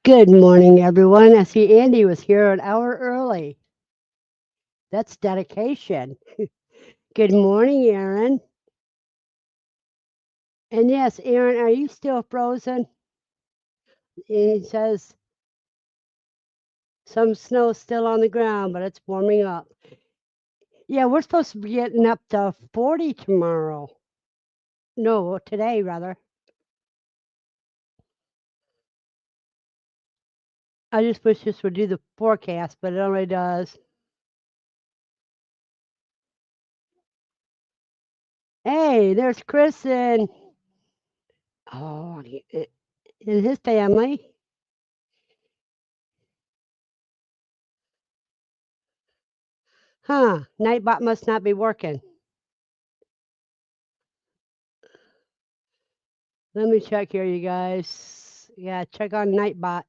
Good morning, everyone. I see Andy was here an hour early. That's dedication. Good morning, Aaron. And yes, Aaron, are you still frozen? And he says some snow's still on the ground, but it's warming up. Yeah, we're supposed to be getting up to 40 tomorrow. No, today, rather. I just wish this would do the forecast, but it only does. Hey, there's Chris and his family. Huh, Nightbot must not be working. Let me check here, you guys. Yeah, check on Nightbot.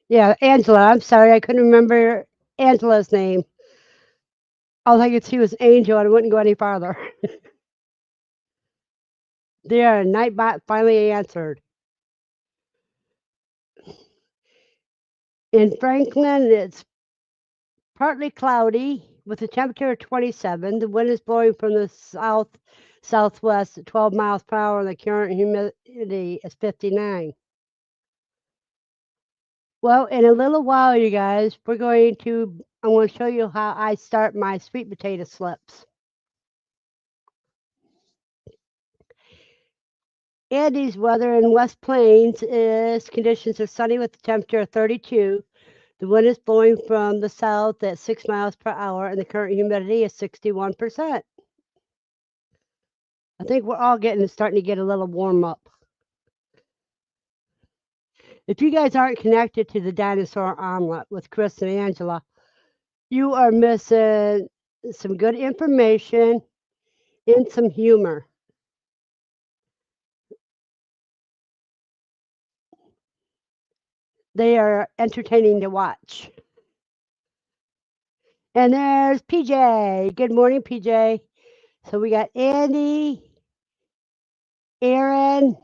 Yeah, Angela. I'm sorry, I couldn't remember Angela's name. All I could see was Angel, and I wouldn't go any farther. There, Nightbot finally answered. In Franklin, it's partly cloudy with a temperature of 27. The wind is blowing from the southwest at 12 miles per hour, and the current humidity is 59. Well, in a little while, you guys, I'm going to show you how I start my sweet potato slips. Andy's weather in West Plains is conditions are sunny with a temperature of 32. The wind is blowing from the south at 6 miles per hour, and the current humidity is 61%. I think we're all starting to get a little warm up. If you guys aren't connected to the Dinosaur Omelet with Chris and Angela, you are missing some good information and some humor. They are entertaining to watch. And there's PJ. Good morning, PJ. So we got Andy, Aaron,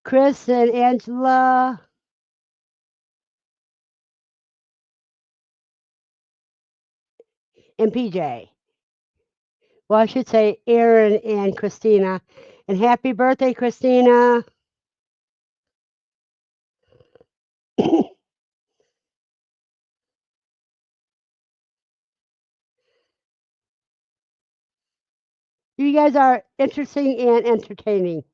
Chris, and Angela. And PJ. Well, I should say Aaron and Christina. And happy birthday, Christina. You guys are interesting and entertaining.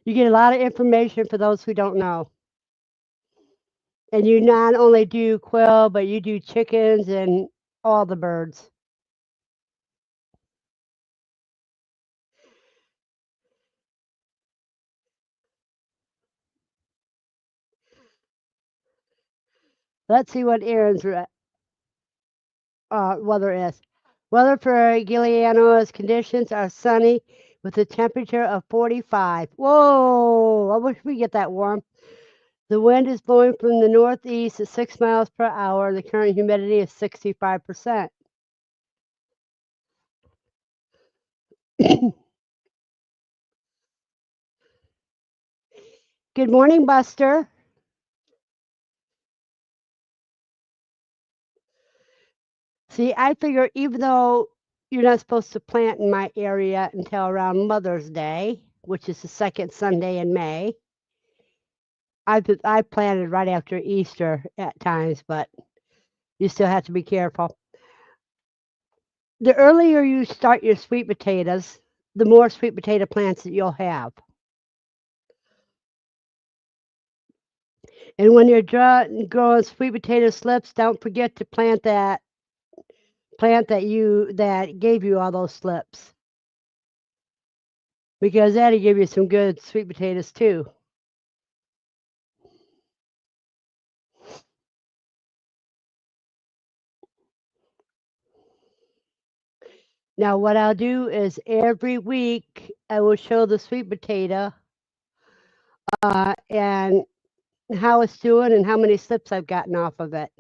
You get a lot of information for those who don't know. And you not only do quail, but you do chickens and all the birds. Let's see what Aaron's weather is. Weather for Giuliano's conditions are sunny with a temperature of 45. Whoa, I wish we get that warm. The wind is blowing from the northeast at 6 miles per hour. The current humidity is 65%. Good morning, Buster. See, I figure even though you're not supposed to plant in my area until around Mother's Day, which is the second Sunday in May, I planted right after Easter at times, but you still have to be careful. The earlier you start your sweet potatoes, the more sweet potato plants that you'll have. And when you're growing sweet potato slips, don't forget to plant that plant that gave you all those slips. because that'll give you some good sweet potatoes too. Now, what I'll do is every week I will show the sweet potato and how it's doing and how many slips I've gotten off of it.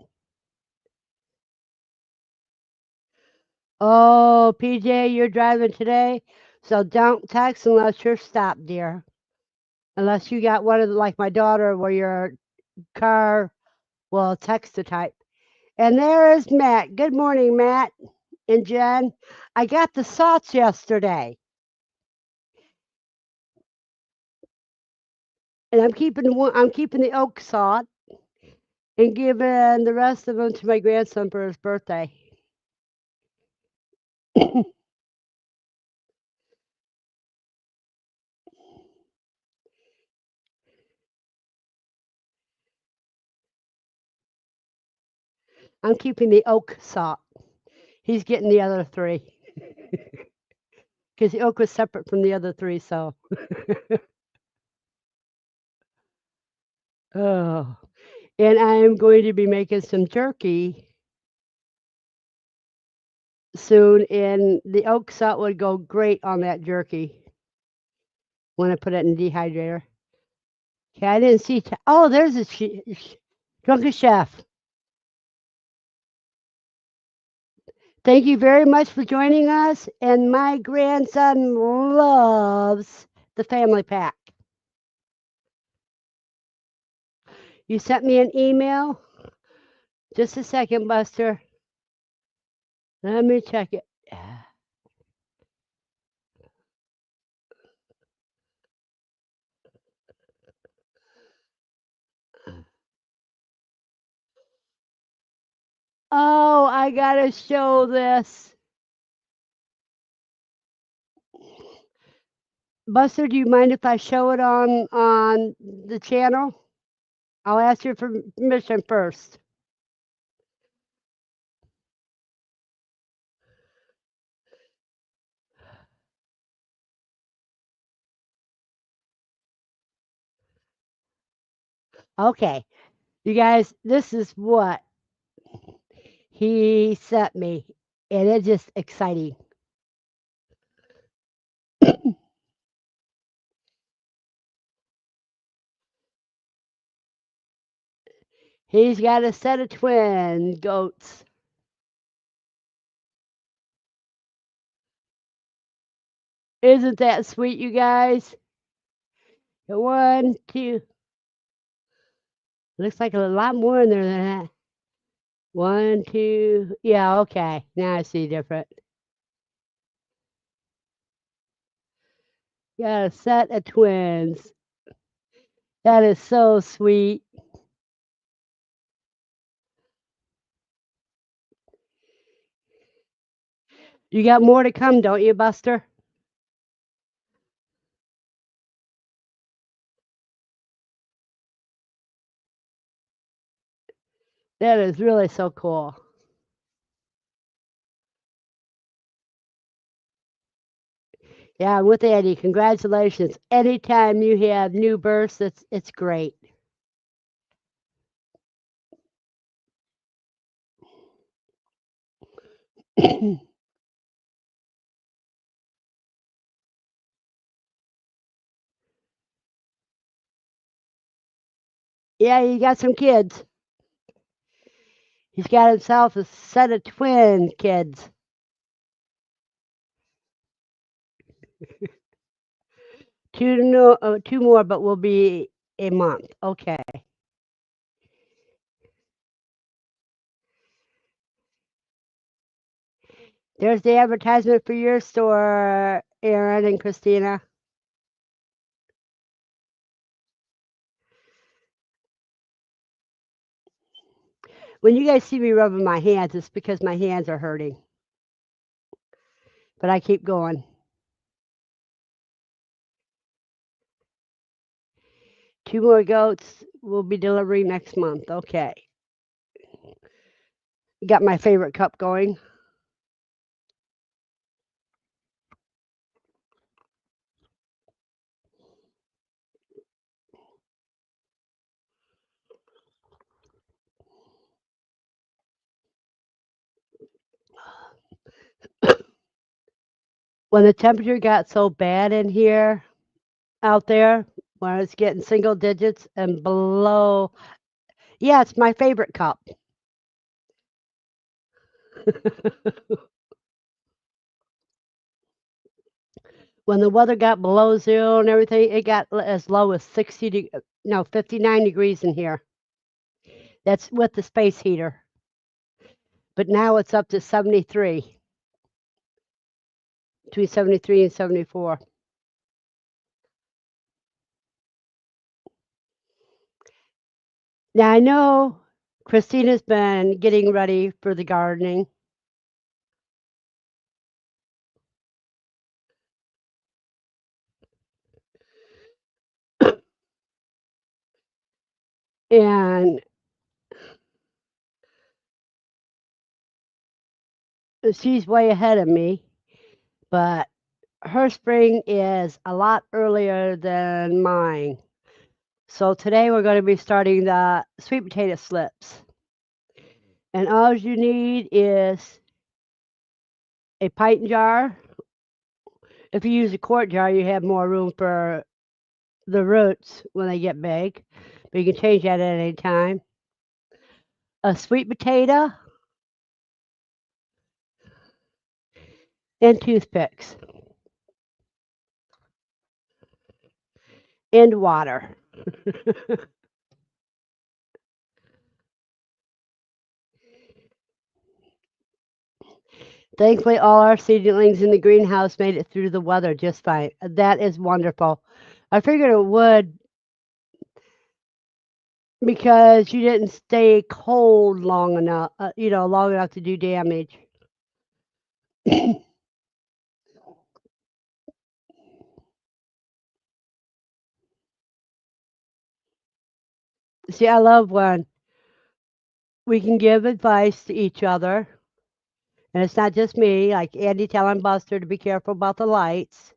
Oh, PJ, you're driving today, so don't text unless you're stopped, dear. Unless you got one of the, like my daughter, where your car will text to type. And there is Matt. Good morning, Matt and Jen. I got the salts yesterday, and I'm keeping the oak salt and giving the rest of them to my grandson for his birthday. I'm keeping the oak salt. He's getting the other three because the oak was separate from the other three. So, oh, and I am going to be making some jerky soon, and the oak salt would go great on that jerky when I put it in the dehydrator. Okay, I didn't see. Oh, there's a drunken chef. Thank you very much for joining us. And my grandson loves the family pack. You sent me an email. Just a second, Buster. Let me check it. Oh, I gotta show this. Buster, do you mind if I show it on the channel? I'll ask your permission first. Okay, you guys, this is what he sent me, and it's just exciting. He's got a set of twin goats. Isn't that sweet, you guys? One, two. Looks like a lot more in there than that. One, two. Yeah, okay. Now I see different. Got a set of twins. That is so sweet. You got more to come, don't you, Buster? That is really so cool. Yeah, I'm with Eddie. Congratulations. Anytime you have new births, it's great. Yeah, you got some kids. He's got himself a set of twin kids. Two no, two more, but will be a month. Okay. There's the advertisement for your store, Aaron and Christina. When you guys see me rubbing my hands, it's because my hands are hurting. But I keep going. Two more goats will be delivering next month. Okay. Got my favorite cup going. When the temperature got so bad in here, out there, when it's getting single digits and below, yeah, it's my favorite cup. When the weather got below 0 and everything, it got as low as 59 degrees in here. That's with the space heater. But now it's up to 73, between 73 and 74. Now I know Christina's been getting ready for the gardening. And she's way ahead of me, but her spring is a lot earlier than mine. So today we're going to be starting the sweet potato slips. And all you need is a pint jar. If you use a quart jar, you have more room for the roots when they get big, but you can change that at any time. A sweet potato and toothpicks and water. Thankfully, all our seedlings in the greenhouse made it through the weather just fine. That is wonderful. I figured it would because you didn't stay cold long enough, long enough to do damage. See, I love when we can give advice to each other, and it's not just me, like Andy telling Buster to be careful about the lights,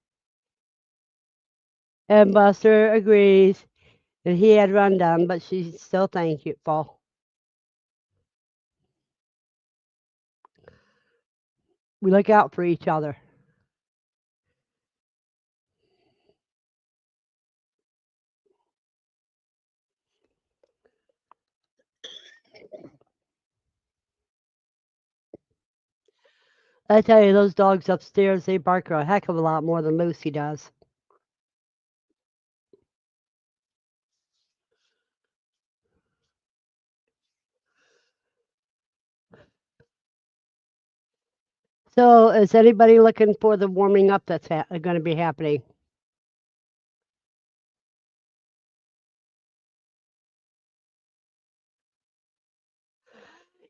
and Buster agrees that he had run done, but she's still thankful. We look out for each other. I tell you, those dogs upstairs, they bark a heck of a lot more than Lucy does. So, is anybody looking for the warming up that's going to be happening?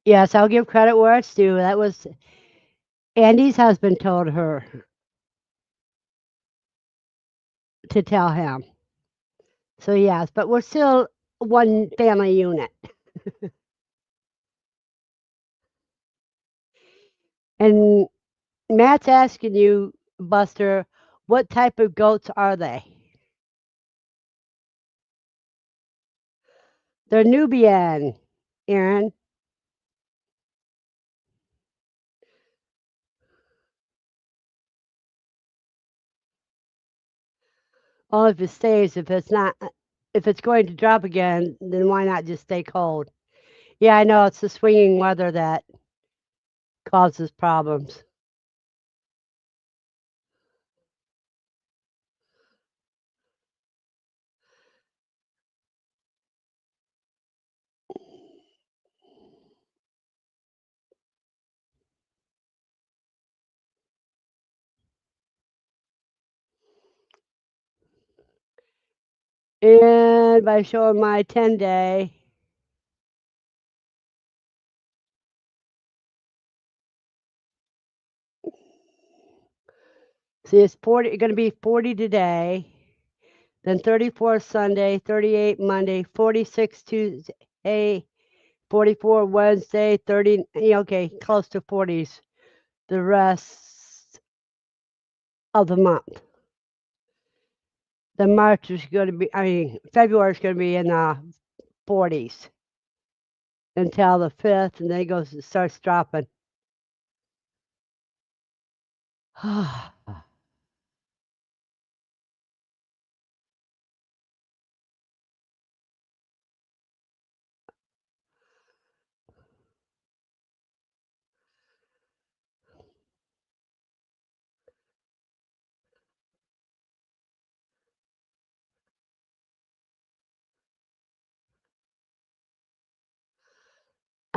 Yes, I'll give credit where it's due. That was Andy's husband told her to tell him. So, yes, but we're still one family unit. And Matt's asking you, Buster, what type of goats are they? They're Nubian, Aaron. Oh, if it stays, if it's going to drop again, then why not just stay cold? Yeah, I know it's the swinging weather that causes problems. And by showing my 10-day, see, it's 40, going to be 40 today, then 34 Sunday, 38 Monday, 46 Tuesday, 44 Wednesday, 30, okay, close to 40s the rest of the month. Then March is going to be, February is going to be in the 40s until the 5th, and then it starts dropping.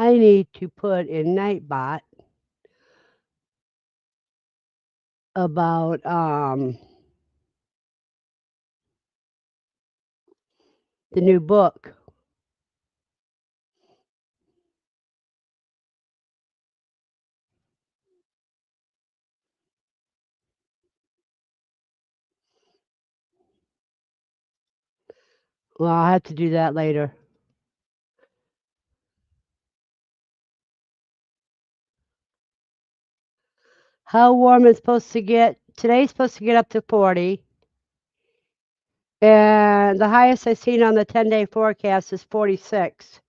I need to put in Nightbot about the new book. Well, I'll have to do that later. How warm is supposed to get? Today's supposed to get up to 40. And the highest I've seen on the 10-day forecast is 46.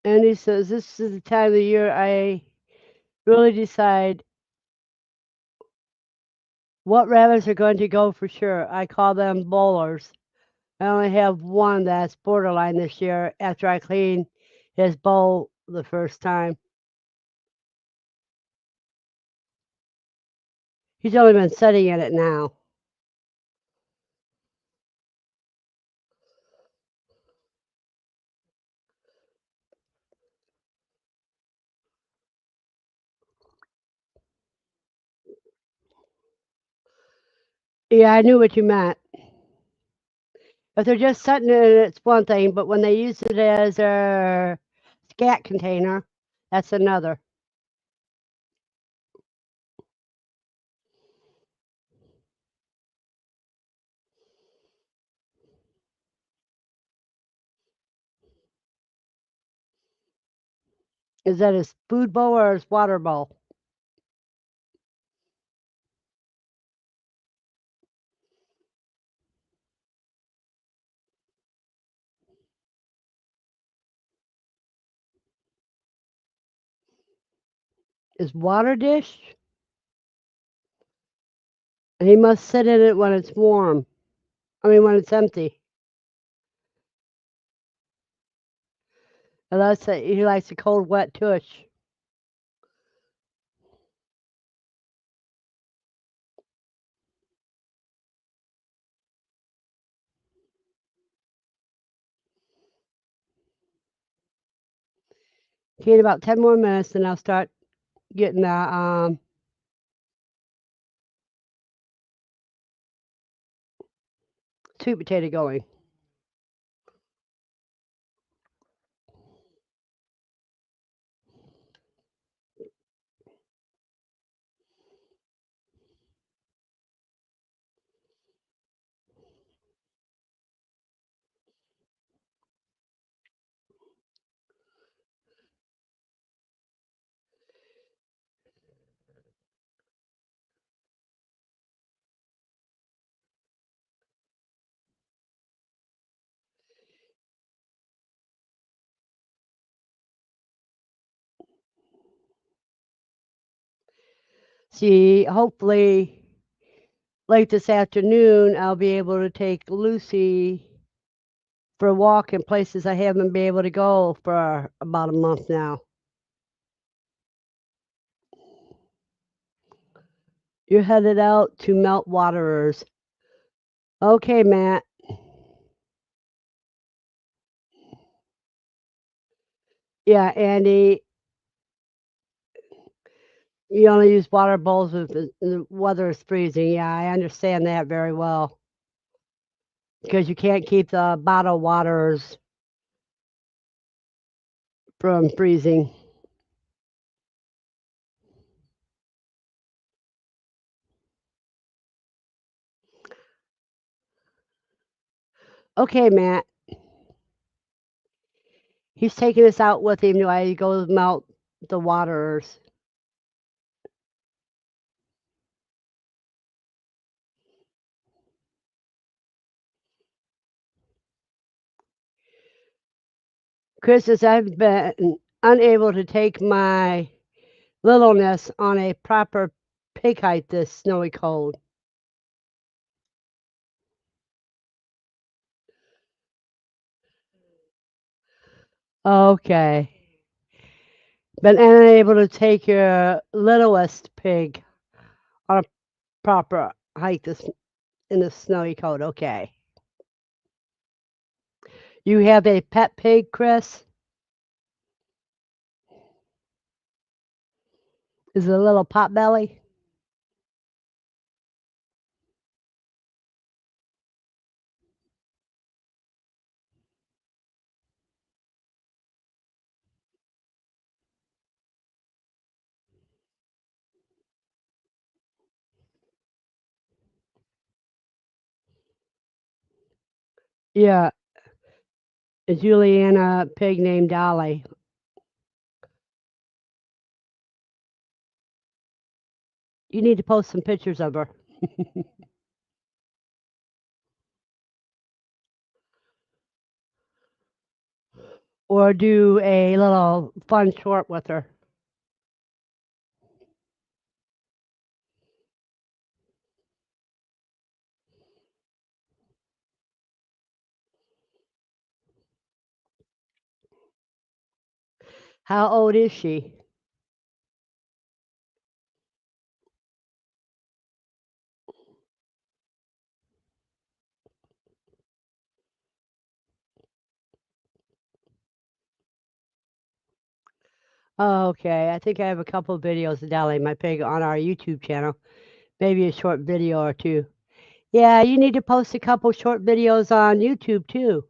And he says, this is the time of the year I really decide what rabbits are going to go for sure. I call them bowlers. I only have one that's borderline this year after I cleaned his bowl the first time. He's only been sitting in it now. Yeah, I knew what you meant. If they're just sitting in it, it's one thing, but when they use it as a scat container, that's another. Is that his food bowl or his water bowl? His water dish? And he must sit in it when it's warm. I mean, when it's empty. Unless he likes a cold, wet tush. Okay, in about 10 more minutes, and I'll start getting the sweet potato going. See, hopefully, late this afternoon, I'll be able to take Lucy for a walk in places I haven't been able to go for about a month now. You're headed out to melt waterers. Okay, Matt. Yeah, Andy, you only use water bowls if the weather is freezing. Yeah, I understand that very well. Because you can't keep the bottled waters from freezing. Okay, Matt. He's taking us out with him while he goes melt the waterers. Chris, as I've been unable to take my littleness on a proper pig hike this snowy cold. Okay. Been unable to take your littlest pig on a proper hike this in the snowy cold. Okay. You have a pet pig, Chris? Is it a little pot belly? Yeah. Is Juliana a pig named Dolly? You need to post some pictures of her. Or do a little fun short with her. How old is she? Oh, okay. I think I have a couple of videos of Dolly, my pig, on our YouTube channel. Maybe a short video or two. Yeah, you need to post a couple short videos on YouTube too.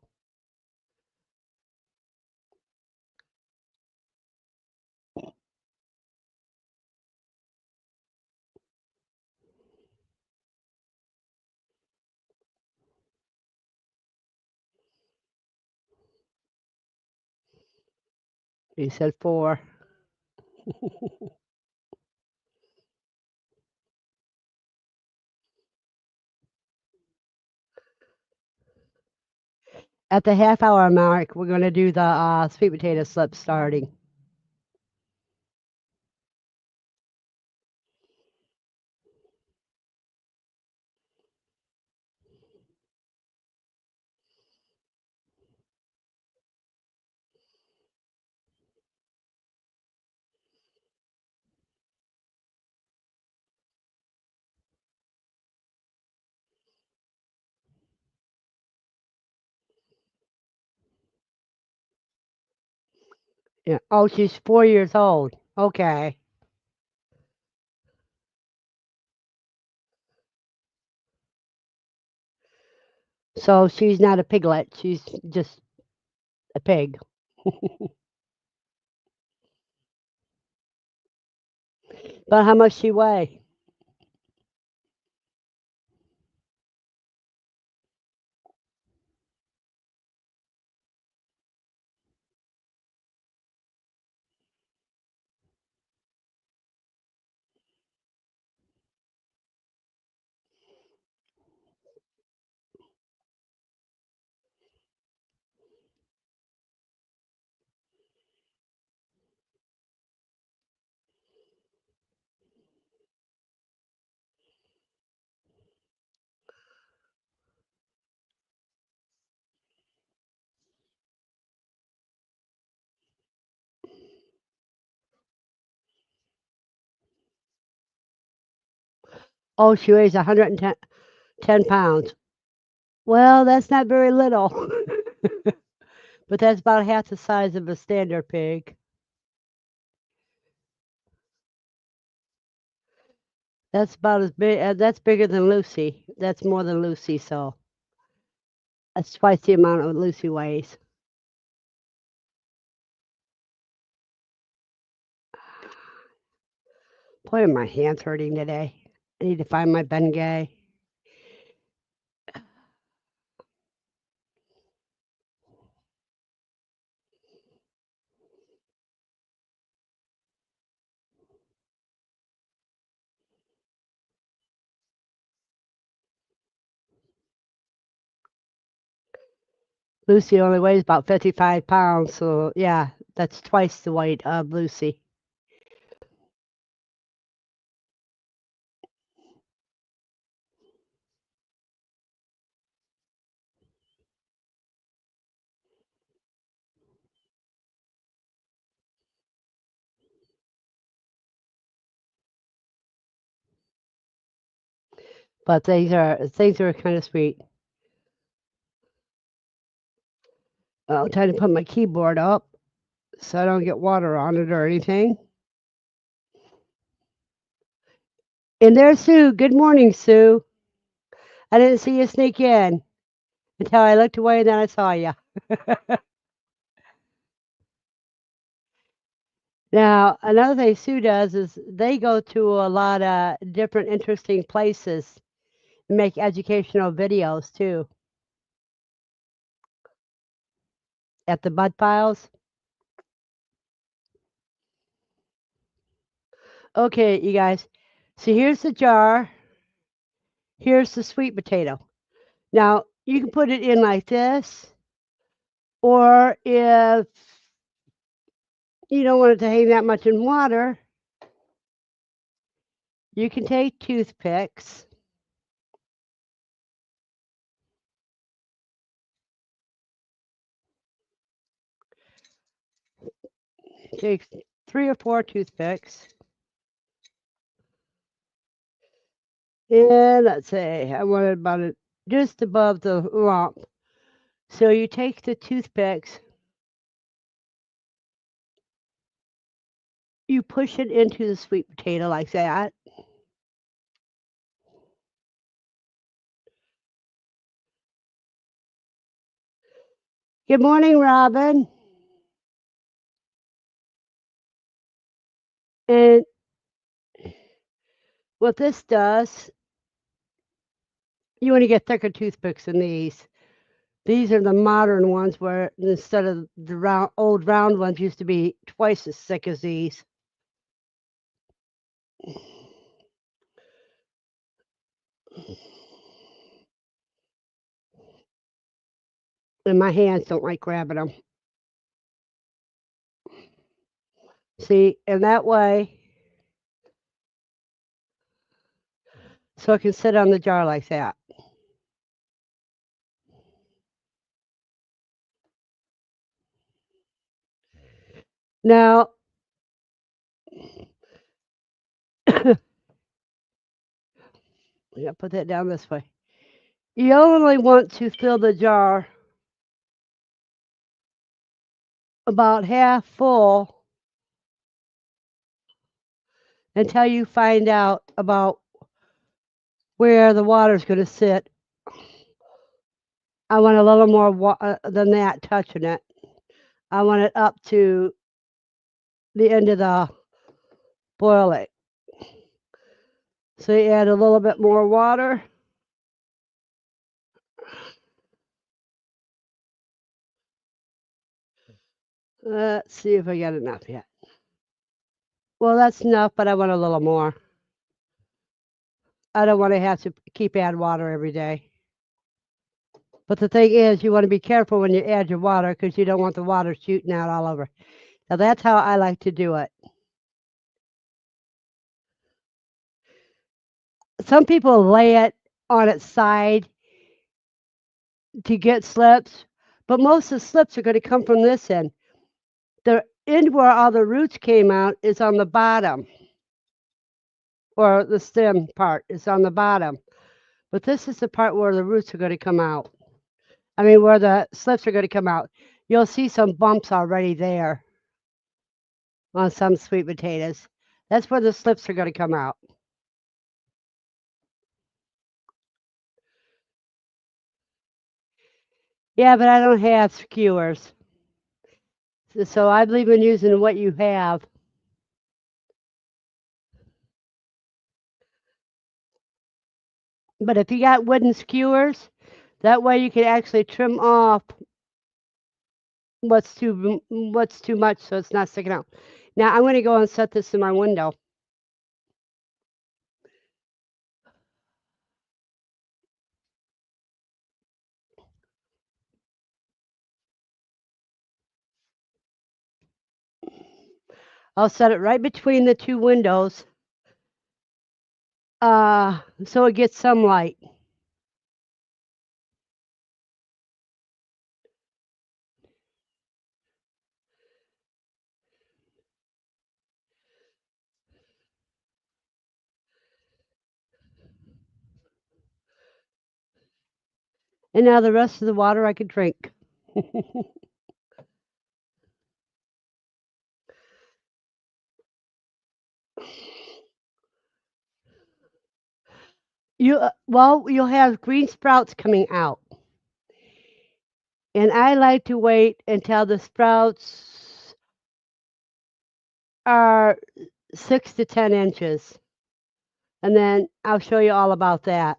He said 4. At the half hour mark, we're going to do the sweet potato slip starting. Yeah. Oh, she's 4 years old. Okay. So she's not a piglet. She's just a pig. But how much she weigh? Oh, she weighs 110 pounds. Well, that's not very little. But that's about half the size of a standard pig. That's about as big. That's bigger than Lucy. That's more than Lucy. So that's twice the amount of Lucy weighs. Boy, my hands hurting today. I need to find my Bengay. Lucy only weighs about 55 pounds. So yeah, that's twice the weight of Lucy. But things are kind of sweet. I'm trying to put my keyboard up so I don't get water on it or anything. And there's Sue. Good morning, Sue. I didn't see you sneak in until I looked away and then I saw you. Now, another thing Sue does is they go to a lot of different interesting places and make educational videos too at the Bud Files. Okay, you guys. So here's the jar. Here's the sweet potato. Now, you can put it in like this, or if you don't want it to hang that much in water, you can take toothpicks. Take 3 or 4 toothpicks. And let's say I want it about it just above the lump. So you take the toothpicks, you push it into the sweet potato like that. Good morning, Robin. And what this does, you want to get thicker toothpicks than these. These are the modern ones where instead of the old round ones used to be twice as thick as these. And my hands don't like grabbing them. See, and that way, so it can sit on the jar like that. Now, I'm going to put that down this way. You only want to fill the jar about half full until you find out about where the water's going to sit. I want a little more than that touching it. I want it up to the end of the boiling. So you add a little bit more water. Let's see if I got enough yet. Well, that's enough, but I want a little more. I don't want to have to keep adding water every day. But the thing is, you want to be careful when you add your water because you don't want the water shooting out all over. Now, that's how I like to do it. Some people lay it on its side to get slips, but most of the slips are going to come from this end. The end where all the roots came out is on the bottom, or the stem part is on the bottom. But this is the part where the roots are going to come out. I mean, where the slips are going to come out. You'll see some bumps already there on some sweet potatoes. That's where the slips are going to come out. Yeah, but I don't have skewers. So I believe in using what you have. But if you got wooden skewers, that way you can actually trim off what's too much so it's not sticking out. Now I'm going to go and set this in my window. I'll set it right between the two windows so it gets some light. And now the rest of the water I can drink. You'll have green sprouts coming out, and I like to wait until the sprouts are 6 to 10 inches, and then I'll show you all about that.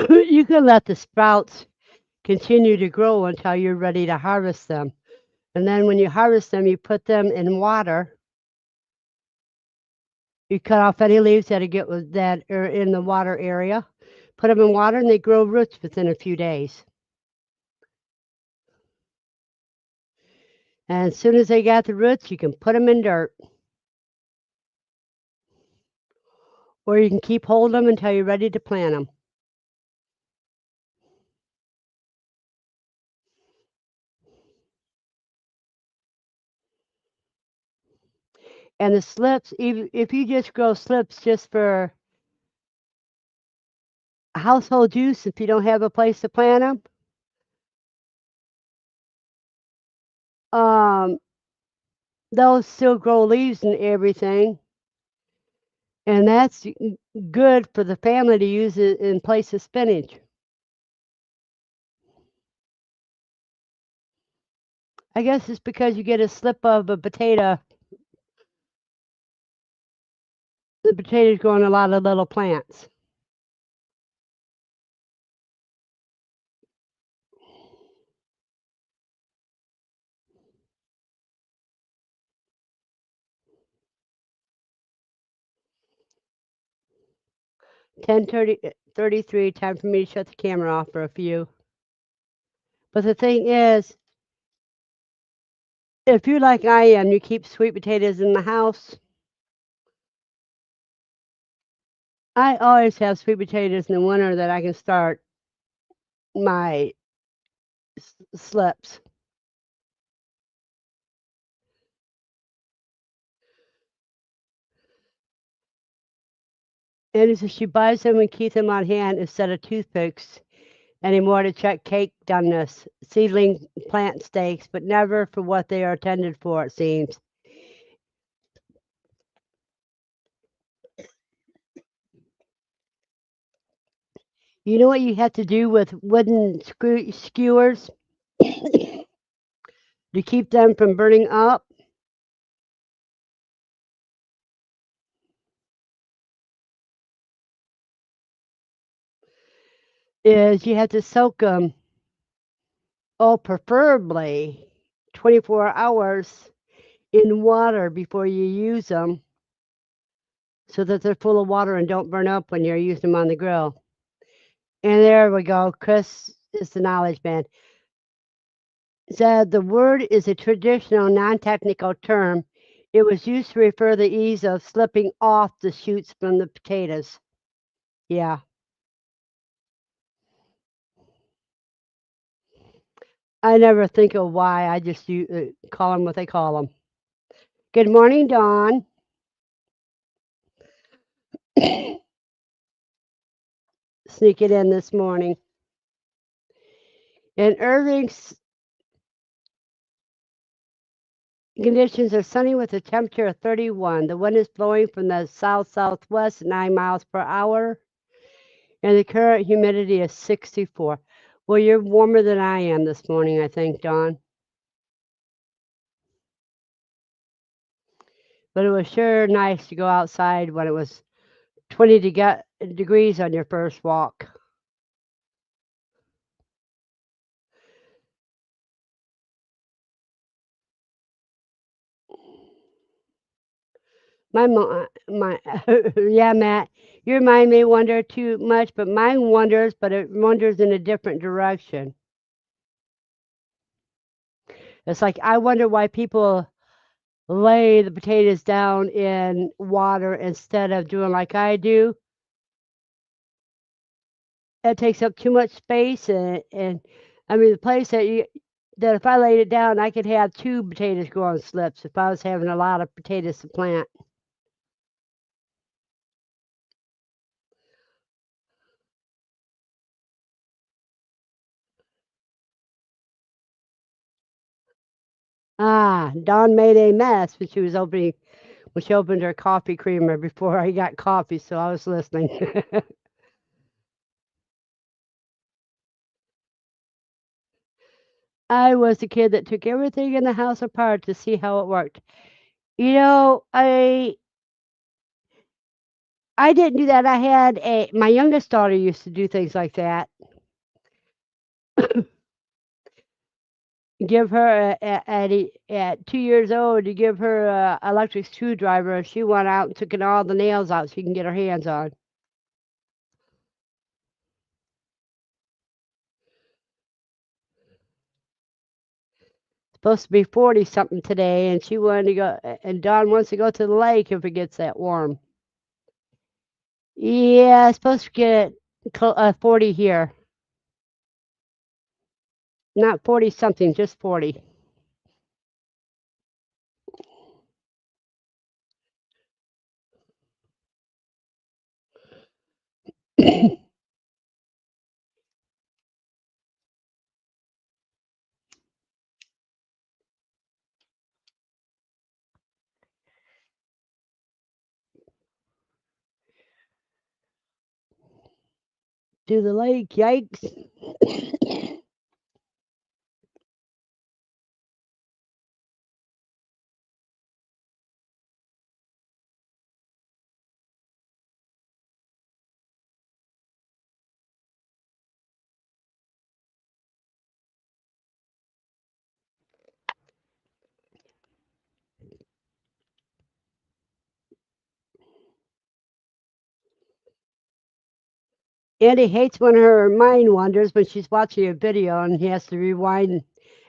You can let the sprouts continue to grow until you're ready to harvest them, and then when you harvest them, you put them in water. You cut off any leaves that are in the water area, put them in water, and they grow roots within a few days. And as soon as they got the roots, you can put them in dirt, or you can keep holding them until you're ready to plant them. And the slips, even if you just grow slips just for household use, if you don't have a place to plant them, they'll still grow leaves and everything. And that's good for the family to use it in place of spinach. I guess it's because you get a slip of a potato. The potatoes grow in a lot of little plants. Ten 33. Time for me to shut the camera off for a few. But the thing is, if you like I am, you keep sweet potatoes in the house. I always have sweet potatoes in the winter that I can start my slips. And so she buys them and keeps them on hand instead of toothpicks anymore to check cake doneness, seedling plant stakes, but never for what they are intended for, it seems. You know what you have to do with wooden skewers to keep them from burning up? Is you have to soak them, oh, preferably 24 hours in water before you use them so that they're full of water and don't burn up when you're using them on the grill. And there we go. Chris is the knowledge man. Said the word is a traditional, non-technical term. It was used to refer the ease of slipping off the shoots from the potatoes. Yeah, I never think of why. I just call them what they call them. Good morning, Dawn. Sneak it in this morning. In Irving's conditions are sunny with a temperature of 31. The wind is blowing from the south-southwest at 9 miles per hour, and the current humidity is 64. Well, you're warmer than I am this morning, I think, Dawn. But it was sure nice to go outside when it was 20 degrees on your first walk. My yeah, Matt, your mind may wander too much, but mine wanders, but it wanders in a different direction. It's like I wonder why people lay the potatoes down in water instead of doing like I do. It takes up too much space, and I mean the place that if I laid it down, I could have two potatoes grow on slips if I was having a lot of potatoes to plant. Dawn made a mess when she opened her coffee creamer before I got coffee, so I was listening. I was the kid that took everything in the house apart to see how it worked. You know, I didn't do that. My youngest daughter used to do things like that. Give her at 2 years old, you give her a electric screwdriver, and she went out and took all the nails out she can get her hands on. Supposed to be 40 something today, and she wanted to go. And Dawn wants to go to the lake if it gets that warm. Yeah, it's supposed to get 40 here. Not 40 something, just 40. Do the lake, yikes. Andy hates when her mind wanders when she's watching a video and he has to rewind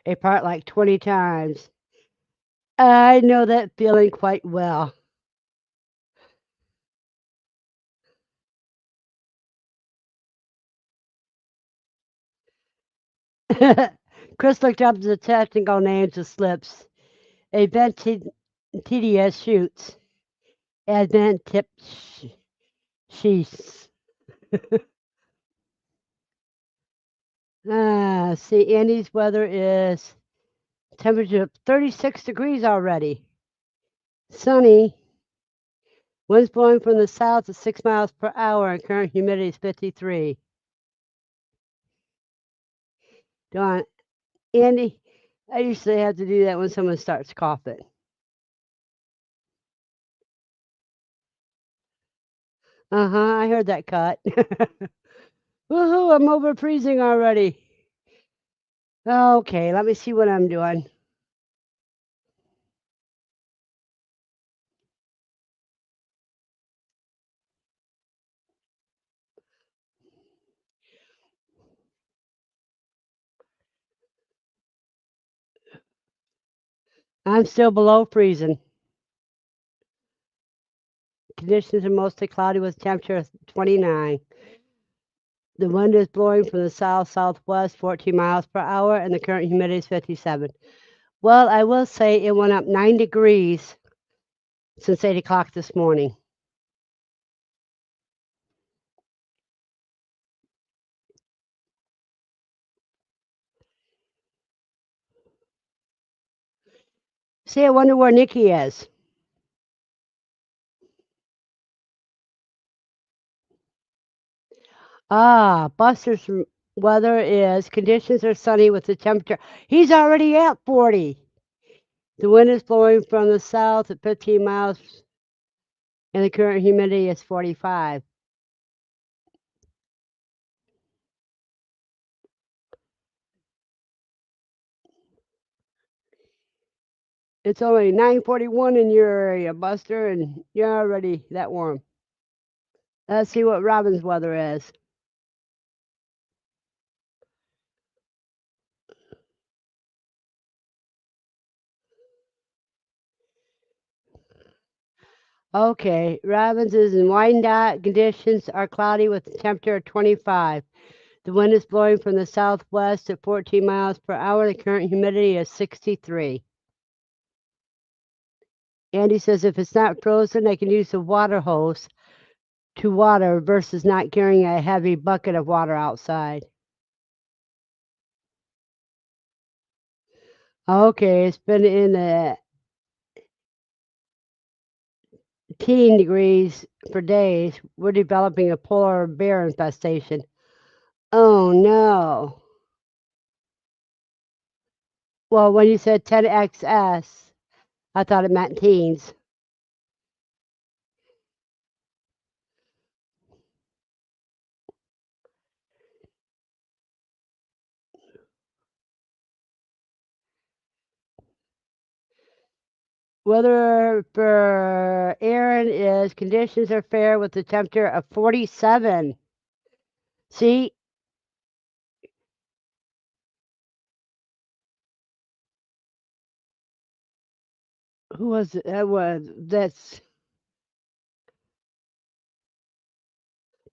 a part like 20 times. I know that feeling quite well. Chris looked up the technical names of slips. Adventitious shoots. Adventip sheaths. See, Andy's weather is temperature 36 degrees already. Sunny. Winds blowing from the south at 6 miles per hour and current humidity is 53. Dawn, Andy, I usually have to do that when someone starts coughing. I heard that cut. Woohoo, I'm over freezing already. Okay, let me see what I'm doing. I'm still below freezing. Conditions are mostly cloudy with temperature of 29. The wind is blowing from the south-southwest 14 miles per hour, and the current humidity is 57. Well, I will say it went up 9 degrees since 8 o'clock this morning. See, I wonder where Nikki is. Buster's weather is conditions are sunny with the temperature. He's already at 40. The wind is blowing from the south at 15 miles, and the current humidity is 45. It's only 9:41 in your area, Buster, and you're already that warm. Let's see what Robin's weather is. Okay, Robin's is in Wyandotte. Conditions are cloudy with a temperature of 25. The wind is blowing from the southwest at 14 miles per hour. The current humidity is 63. Andy says if it's not frozen, I can use the water hose to water versus not carrying a heavy bucket of water outside. Okay, it's been in the teen degrees for days. We're developing a polar bear infestation. Oh no. Well, when you said 10XS, I thought it meant teens. Weather for Aaron is conditions are fair with a temperature of 47. See, who was it? That was that's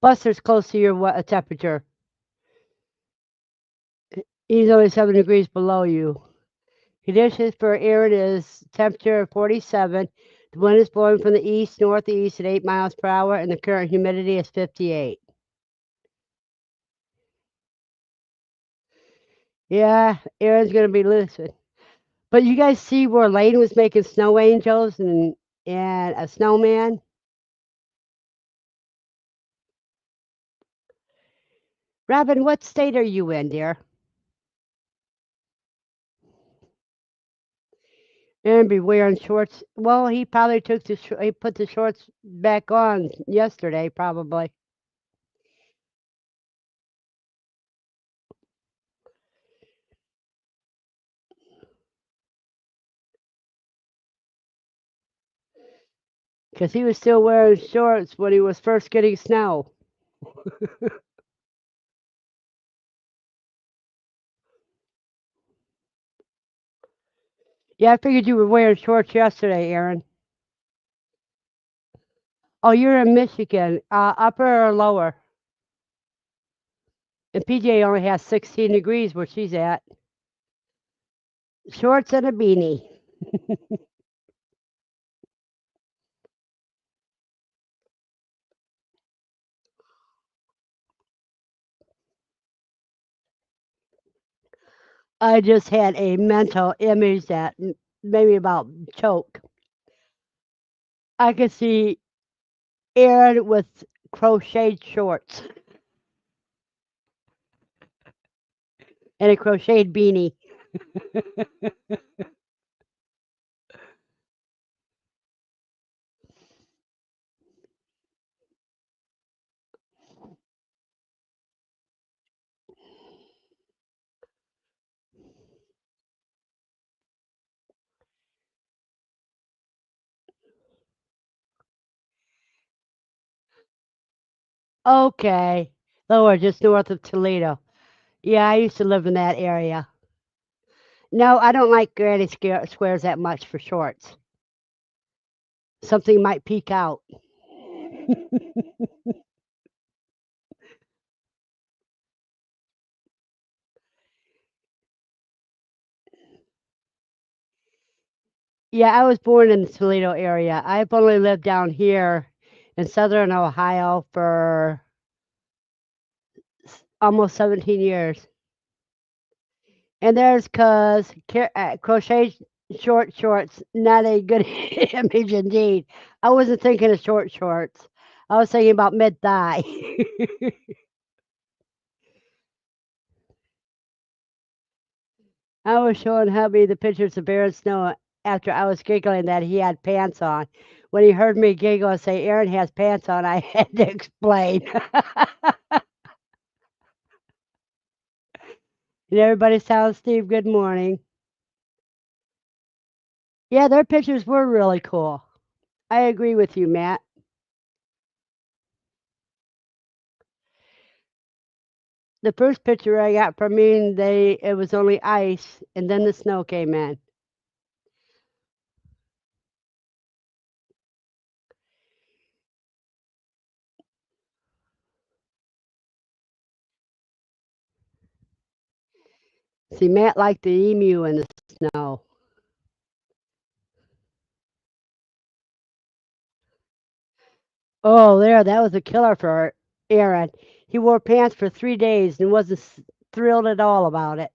Buster's close to your temperature. He's only 7 degrees below you. Conditions for Aaron is temperature of 47. The wind is blowing from the east northeast at 8 miles per hour, and the current humidity is 58. Yeah, Aaron's gonna be lucid. But you guys see where Lane was making snow angels and a snowman? Robin, what state are you in, dear? Aaron be wearing shorts. Well, he probably took he put the shorts back on yesterday, probably. Because he was still wearing shorts when he was first getting snow. Yeah, I figured you were wearing shorts yesterday, Aaron. Oh, you're in Michigan, upper or lower? And PJ only has 16 degrees where she's at. Shorts and a beanie. I just had a mental image that made me about choke. I could see Aaron with crocheted shorts and a crocheted beanie. Okay, lower, just north of Toledo. Yeah, I used to live in that area. No, I don't like granny squares that much for shorts. Something might peek out. Yeah, I was born in the Toledo area. I've only lived down here in southern Ohio for almost 17 years. And there's cuz crochet short shorts, not a good image indeed. I wasn't thinking of short shorts. I was thinking about mid thigh. I was showing hubby the pictures of Aaron Snow after I was giggling that he had pants on. When he heard me giggle and say Aaron has pants on, I had to explain. And everybody tells Steve good morning. Yeah, their pictures were really cool. I agree with you, Matt. The first picture I got from me, it was only ice, and then the snow came in. See, Matt liked the emu in the snow. Oh, there, that was a killer for Aaron. He wore pants for 3 days and wasn't thrilled at all about it.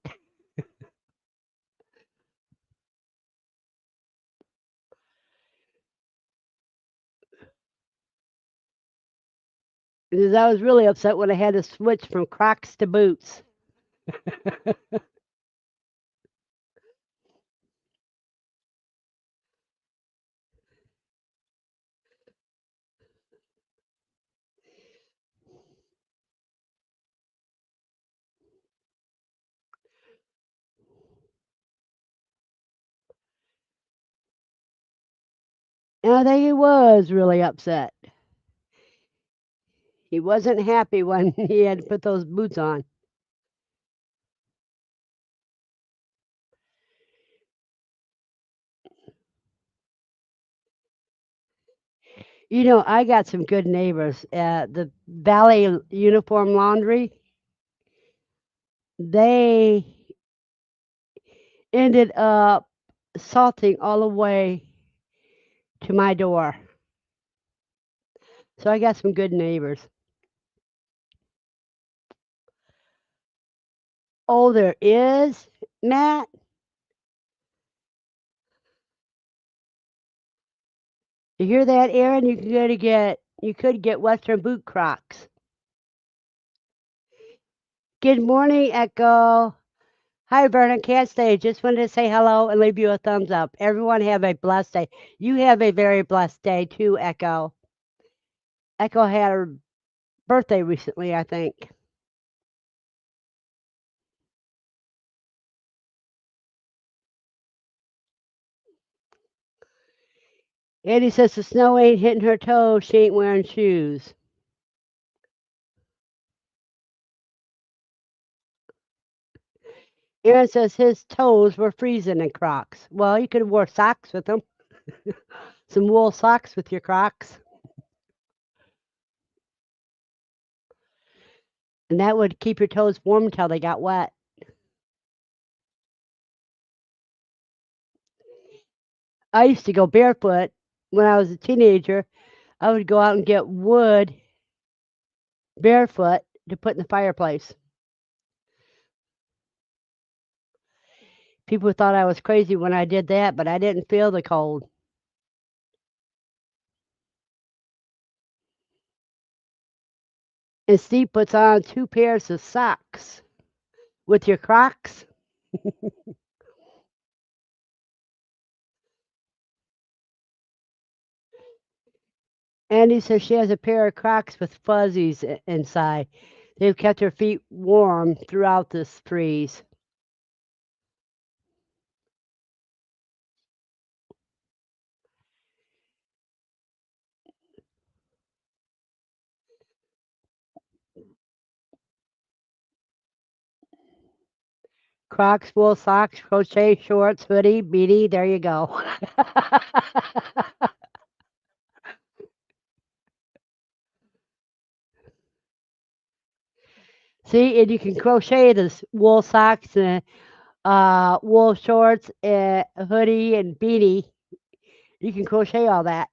Because I was really upset when I had to switch from Crocs to boots. And I think he was really upset. He wasn't happy when he had to put those boots on. You know, I got some good neighbors at the Valley Uniform Laundry. They ended up salting all the way to my door. So I got some good neighbors. Oh, there is, Matt. You hear that, Aaron? You could get Western boot Crocs. Good morning, Echo. Hi, Vernon. Can't stay. Just wanted to say hello and leave you a thumbs up. Everyone have a blessed day. You have a very blessed day too, Echo. Echo had her birthday recently, I think. Eddie says the snow ain't hitting her toes. She ain't wearing shoes. Aaron says his toes were freezing in Crocs. Well, you could have wore socks with them. Some wool socks with your Crocs. And that would keep your toes warm until they got wet. I used to go barefoot when I was a teenager. I would go out and get wood barefoot to put in the fireplace. People thought I was crazy when I did that, but I didn't feel the cold. And Steve puts on 2 pairs of socks with your Crocs. Andy says she has a pair of Crocs with fuzzies inside. They've kept her feet warm throughout this freeze. Crocs, wool socks, crochet shorts, hoodie, beanie. There you go. See, and you can crochet this wool socks and wool shorts, a hoodie, and beanie. You can crochet all that.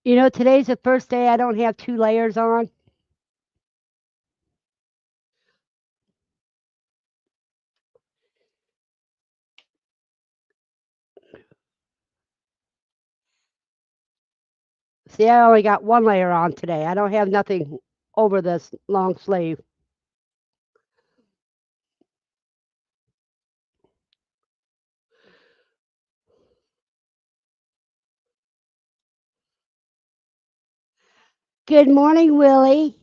You know, today's the first day I don't have 2 layers on. See, I only got 1 layer on today. I don't have nothing over this long sleeve. Good morning, Willie.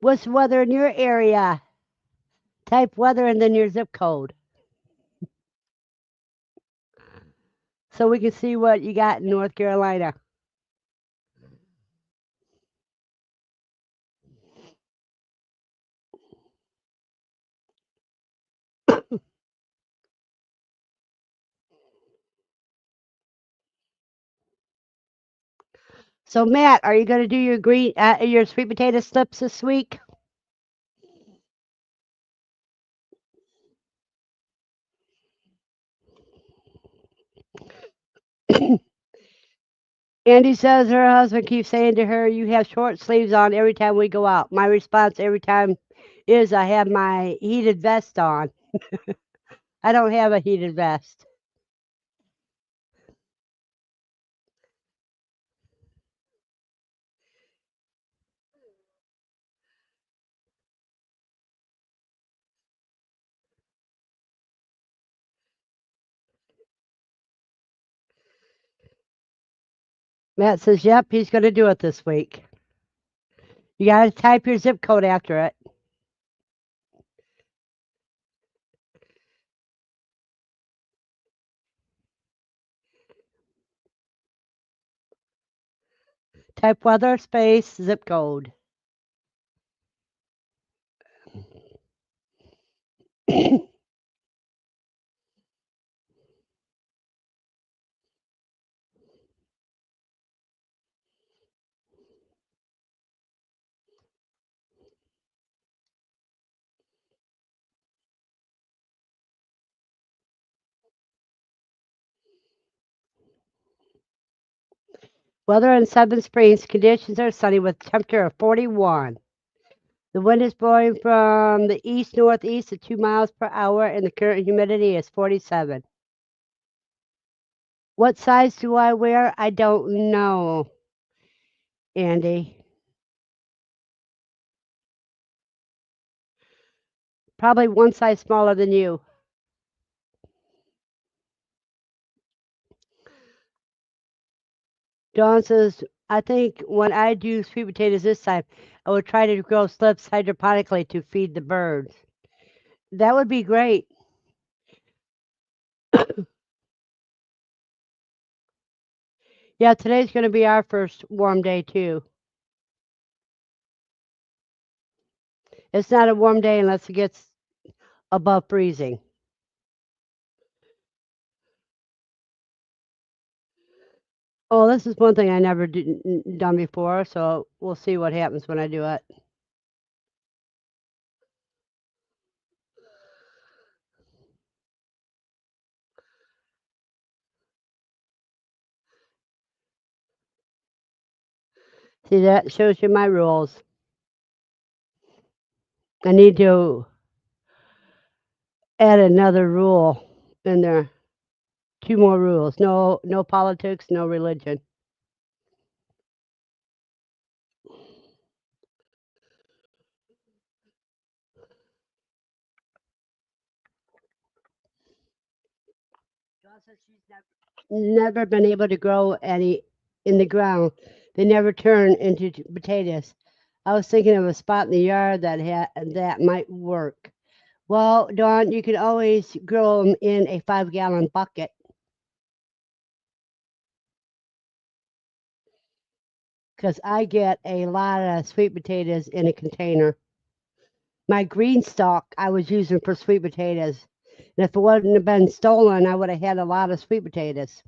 What's the weather in your area? Type weather and then your zip code so we can see what you got in North Carolina. So, Matt, are you going to do your sweet potato slips this week? Andy says her husband keeps saying to her, "You have short sleeves on every time we go out." My response every time is, "I have my heated vest on." I don't have a heated vest. Matt says, yep, he's going to do it this week. You got to type your zip code after it. Type weather space zip code. Weather in Seven Springs, conditions are sunny with temperature of 41. The wind is blowing from the east-northeast at 2 miles per hour, and the current humidity is 47. What size do I wear? I don't know, Andy. Probably one size smaller than you. Dawn says, I think when I do sweet potatoes this time, I would try to grow slips hydroponically to feed the birds. That would be great. Yeah, today's going to be our first warm day, too. It's not a warm day unless it gets above freezing. Oh, this is one thing I never done before, so we'll see what happens when I do it. See, that shows you my rules. I need to add another rule in there. Two more rules. No politics, no religion. Dawn says she's never been able to grow any in the ground. They never turn into potatoes. I was thinking of a spot in the yard that might work. Well, Dawn, you can always grow them in a 5-gallon bucket because I get a lot of sweet potatoes in a container. My green stalk I was using for sweet potatoes. And if it wouldn't have been stolen, I would have had a lot of sweet potatoes.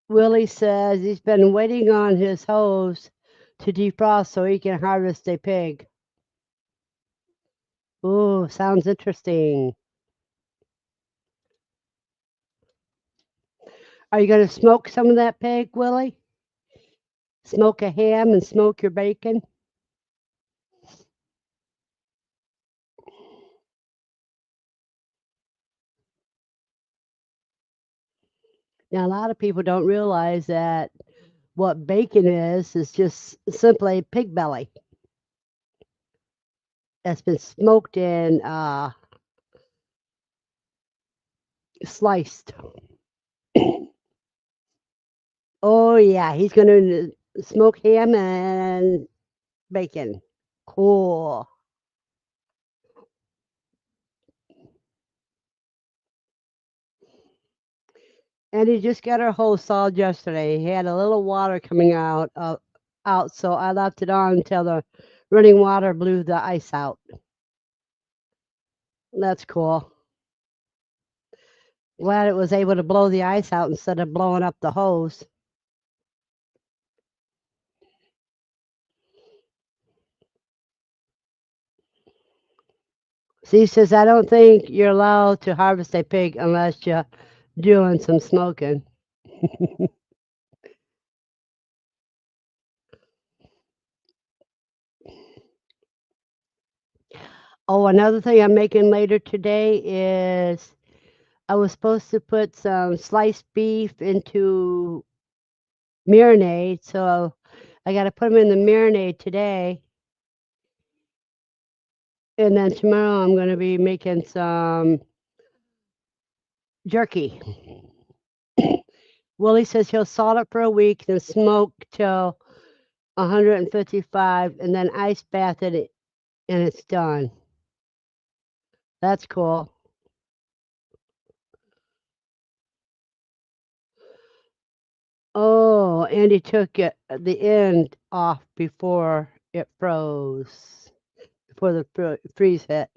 Willie says he's been waiting on his hose to defrost so he can harvest a pig. Ooh, sounds interesting. Are you going to smoke some of that pig, Willie? Smoke a ham and smoke your bacon? Now, a lot of people don't realize that what bacon is just simply pig belly that's been smoked and sliced. Oh, yeah, he's going to smoke ham and bacon. Cool. And he just got our hose sawed yesterday. He had a little water coming out, so I left it on until the running water blew the ice out. That's cool. Glad it was able to blow the ice out instead of blowing up the hose. She says, I don't think you're allowed to harvest a pig unless you're doing some smoking. Oh, another thing I'm making later today is I was supposed to put some sliced beef into marinade, so I got to put them in the marinade today. And then tomorrow I'm going to be making some jerky. Willie says he'll salt it for a week, then smoke till 155, and then ice bath it, and it's done. That's cool. Oh, Andy took it the end off before it froze, before the freeze hit.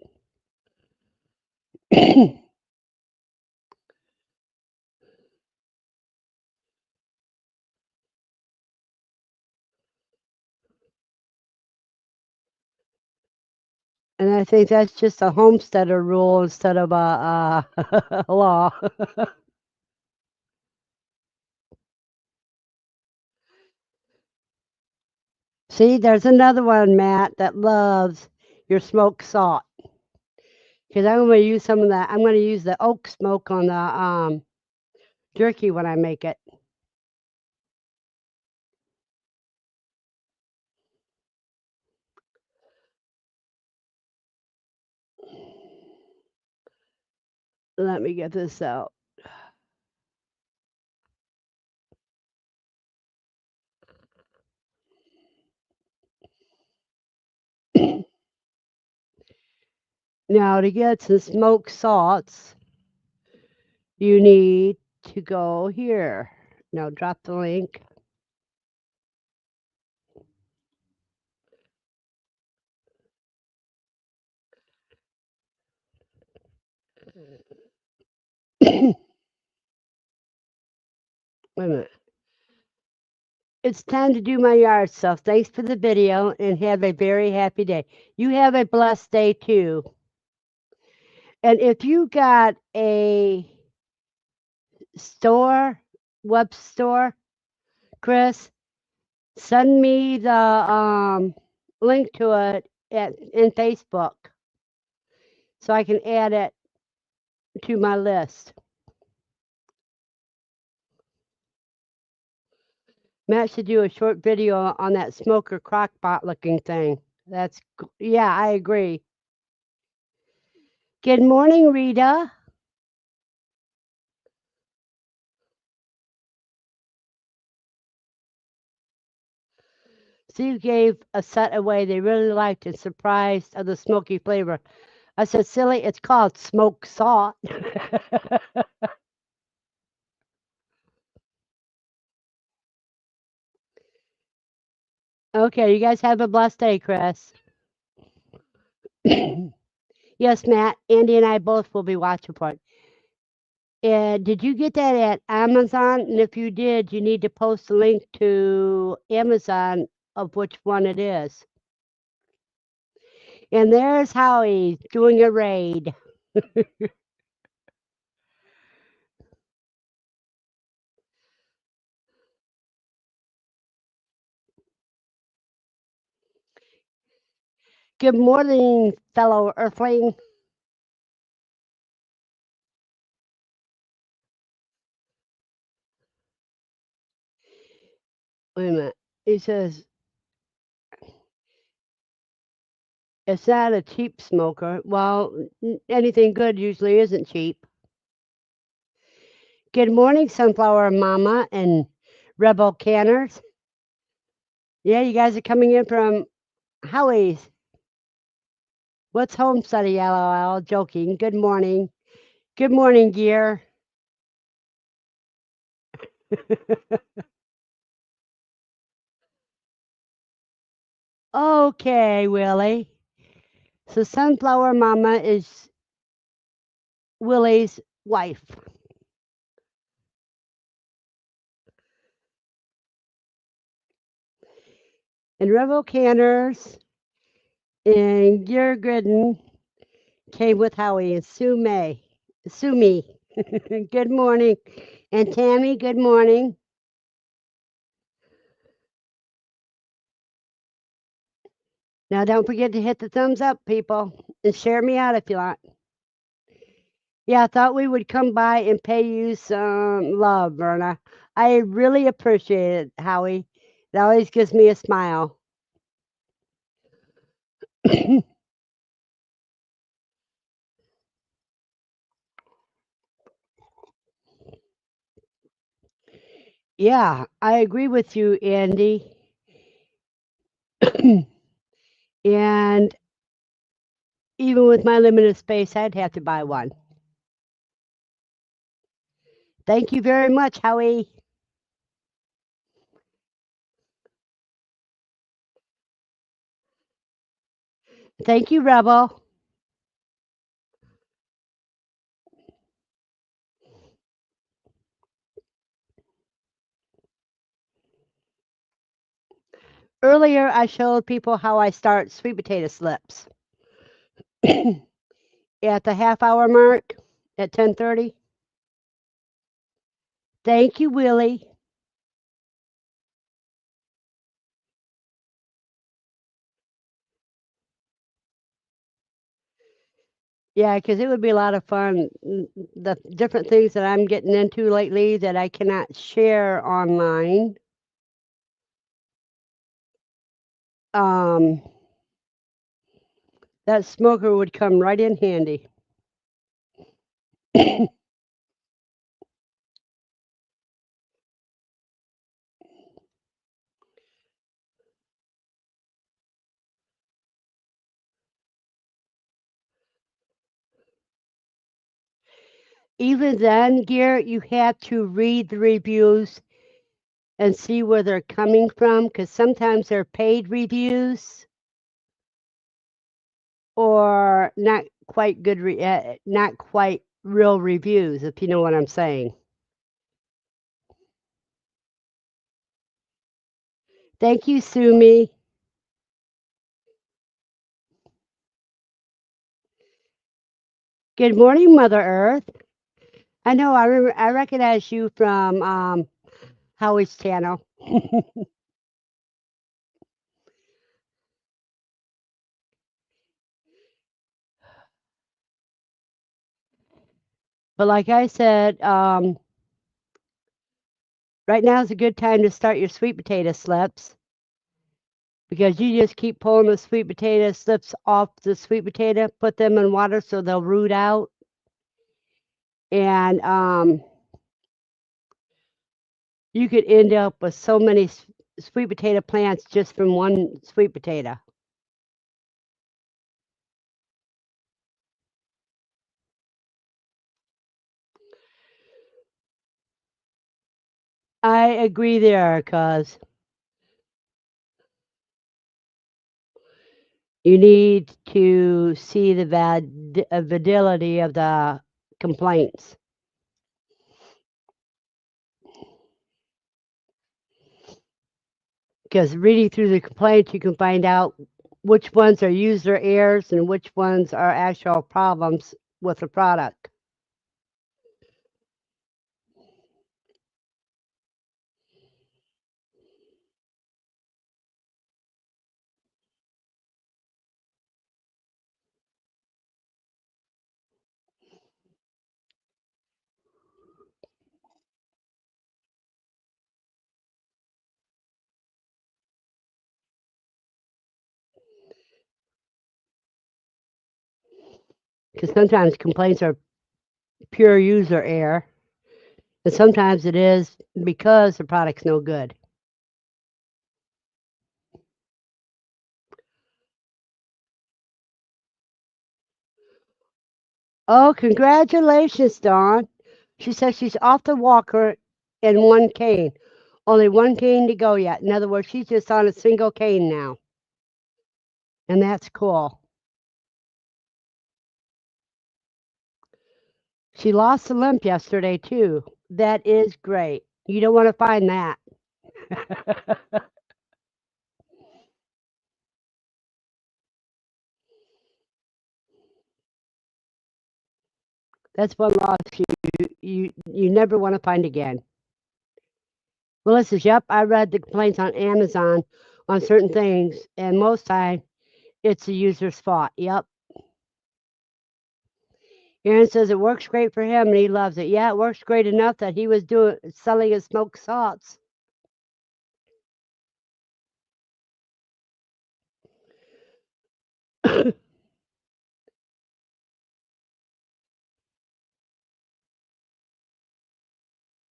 And I think that's just a homesteader rule instead of a law. See, there's another one, Matt, that loves your smoked salt. Because I'm going to use some of that. I'm going to use the oak smoke on the jerky when I make it. Let me get this out. Now, to get some smoked salts, you need to go here. Now, drop the link. Wait a minute. It's time to do my yard stuff. Thanks for the video and have a very happy day. You have a blessed day too. And if you got a store, web store, Chris, send me the link to it in Facebook so I can add it to my list. Matt should do a short video on that smoker crock pot looking thing. Yeah, I agree. Good morning, Rita. Steve gave a set away they really liked and surprised of the smoky flavor. I said, silly, it's called smoked salt. Okay, you guys have a blessed day, Chris. Yes, Matt, Andy and I both will be watching for it. And did you get that at Amazon? And if you did, you need to post a link to Amazon of which one it is. And there's Howie doing a raid. Good morning, fellow Earthling. Wait a minute. He says, it's not a cheap smoker. Well, anything good usually isn't cheap. Good morning, Sunflower Mama and Rebel Canners. Yeah, you guys are coming in from Howie's. What's homesteading, LOL? Joking. Good morning. Good morning, Gear. Okay, Willie. So Sunflower Mama is Willie's wife. And Rebel Canners and Gear Gooden came with Howie and Sue May. Sue me. Good morning. And Tammy, good morning. Now, don't forget to hit the thumbs up, people, and share me out if you want. Yeah, I thought we would come by and pay you some love, Verna. I really appreciate it, Howie. It always gives me a smile. Yeah, I agree with you, Andy. And even with my limited space, I'd have to buy one. Thank you very much, Howie. Thank you, Rebel. Earlier, I showed people how I start sweet potato slips. At the half-hour mark at 10:30. Thank you, Willie. Yeah, because it would be a lot of fun. The different things that I'm getting into lately that I cannot share online. Um, that smoker would come right in handy. Even then, Garrett, you have to read the reviews and see where they're coming from because sometimes they're paid reviews or not quite good, not quite real reviews, if you know what I'm saying. Thank you, Sumi. Good morning, Mother Earth. I know I recognize you from Howie's channel. But like I said, right now is a good time to start your sweet potato slips because you just keep pulling the sweet potato slips off the sweet potato, put them in water so they'll root out, and you could end up with so many sweet potato plants just from one sweet potato. I agree there, cause you need to see the validity of the complaints. Because reading through the complaints, you can find out which ones are user errors and which ones are actual problems with the product. Because sometimes complaints are pure user error, and sometimes it is because the product's no good. Oh, congratulations, Dawn. She says she's off the walker in one cane. Only one cane to go yet. In other words, she's just on a single cane now. And that's cool. She lost a limp yesterday, too. That is great. You don't want to find that. That's one loss you never want to find again. Melissa says, yep, I read the complaints on Amazon on certain things, and most time It's the user's fault. Yep. Aaron says it works great for him and he loves it. Yeah, it works great enough that he was selling his smoked salts.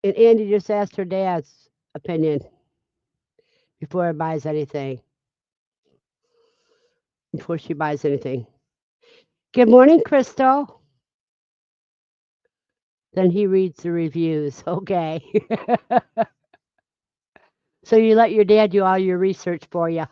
And Andy just asked her dad's opinion before he buys anything. Before she buys anything. Good morning, Crystal. Then he reads the reviews. Okay. So you let your dad do all your research for you.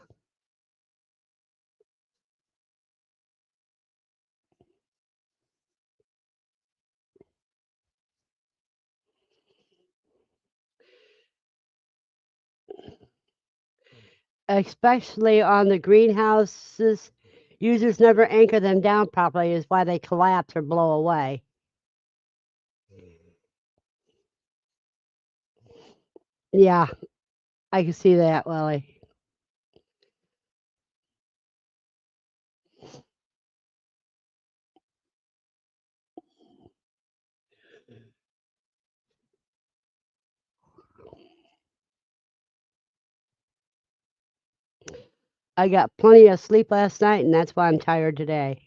Especially on the greenhouses, users never anchor them down properly, is why they collapse or blow away. Yeah, I can see that, Lily. I got plenty of sleep last night, and that's why I'm tired today.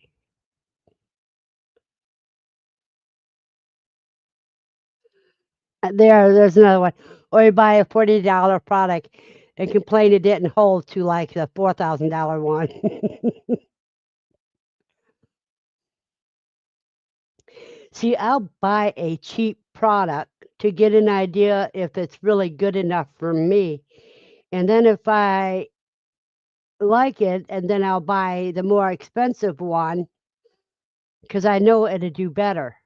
There's another one. Or you buy a $40 product and complain it didn't hold to like the $4,000 one. See, I'll buy a cheap product to get an idea if it's really good enough for me. And then if I like it, and then I'll buy the more expensive one because I know it'll do better.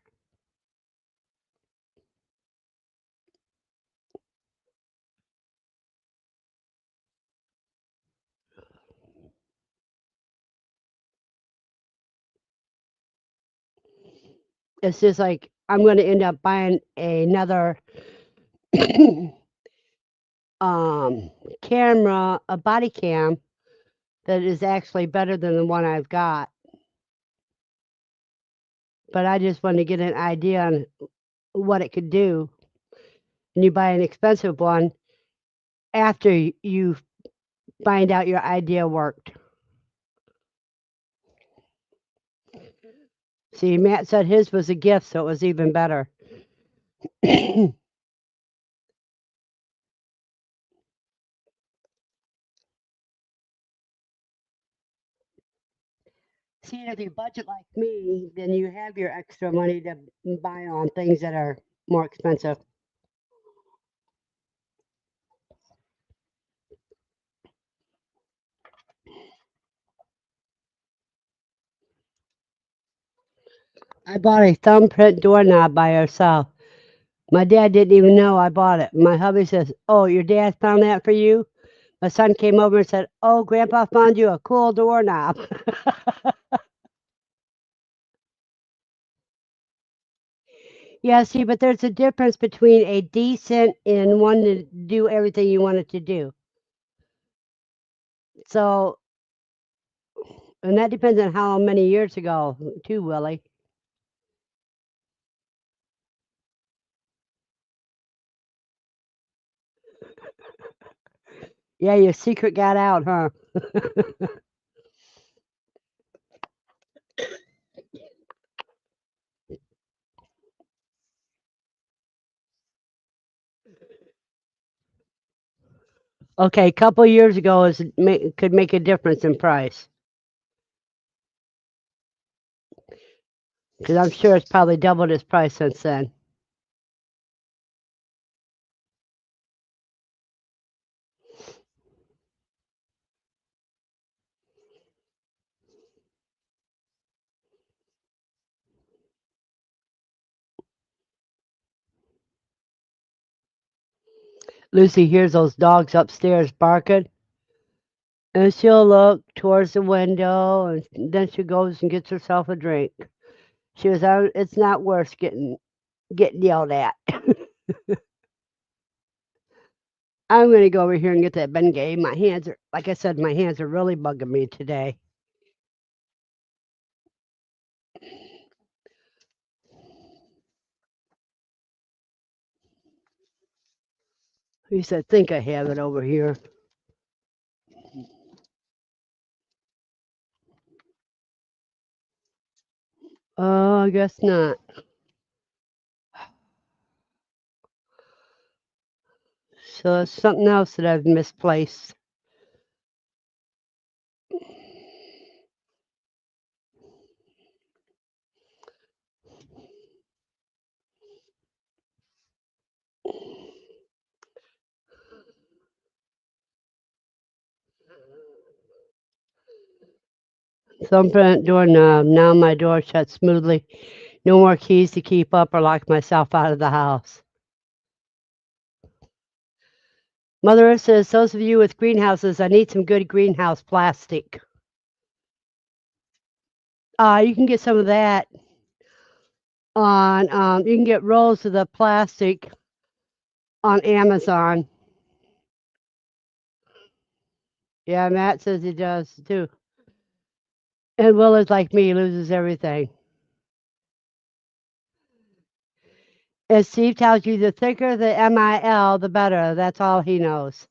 It's just like I'm going to end up buying another um, camera, a body cam that is actually better than the one I've got. But I just want to get an idea on what it could do. And you buy an expensive one after you find out your idea worked. See, Matt said his was a gift, so it was even better. See, if you budget like me, then you have your extra money to buy on things that are more expensive. I bought a thumbprint doorknob by herself. My dad didn't even know I bought it. My hubby says, "Oh, your dad found that for you?" My son came over and said, "Oh, Grandpa found you a cool doorknob." Yeah, see, but there's a difference between a decent and one to do everything you want it to do. So, and that depends on how many years ago, too, Willie. Yeah, your secret got out, huh? Okay, a couple years ago could make a difference in price because I'm sure it's probably doubled its price since then. Lucy hears those dogs upstairs barking, and she'll look towards the window, and then she goes and gets herself a drink. She was out. It's not worth getting yelled at. I'm gonna go over here and get that Bengay. My hands are, like I said, my hands are really bugging me today. At least I think I have it over here. Oh, I guess not. So it's something else that I've misplaced. So I'm doing now my door shuts smoothly. No more keys to keep up or lock myself out of the house. Mother Earth says, those of you with greenhouses, I need some good greenhouse plastic. You can get some of that on, you can get rolls of the plastic on Amazon. Yeah, Matt says he does too. And Will is like me, loses everything. And Steve tells you the thicker the MIL, the better. That's all he knows.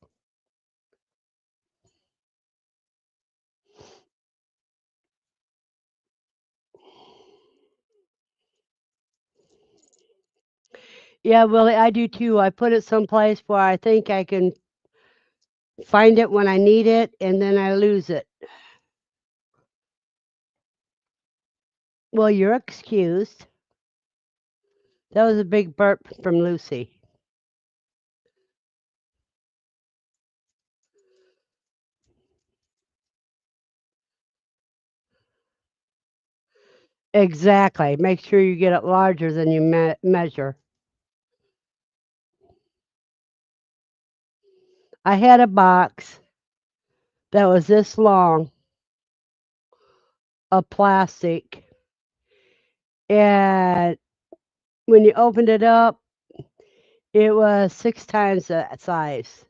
Yeah, Willie, I do too. I put it someplace where I think I can find it when I need it, and then I lose it. Well, you're excused. That was a big burp from Lucy. Exactly. Make sure you get it larger than you measure. I had a box that was this long of plastic, and when you opened it up, it was 6 times that size.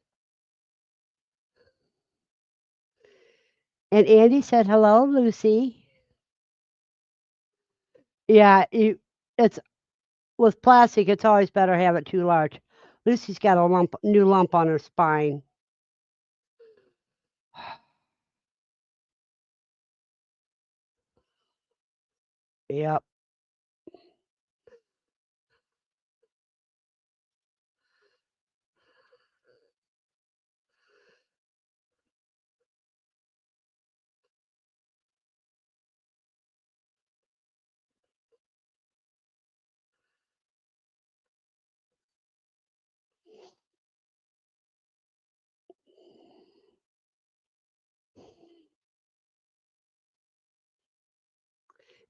And Andy said, "Hello, Lucy." Yeah, it's with plastic. It's always better to have it too large. Lucy's got a new lump on her spine. Yep.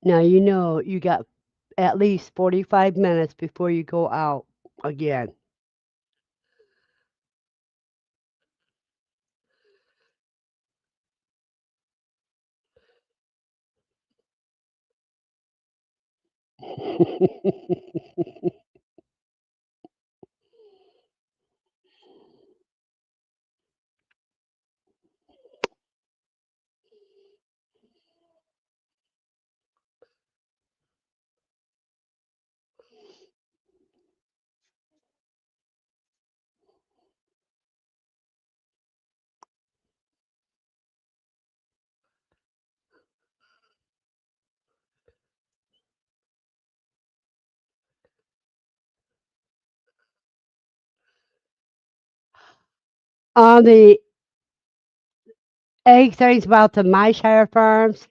Now you know you got at least 45 minutes before you go out again. On the egg things about the MyShire farms,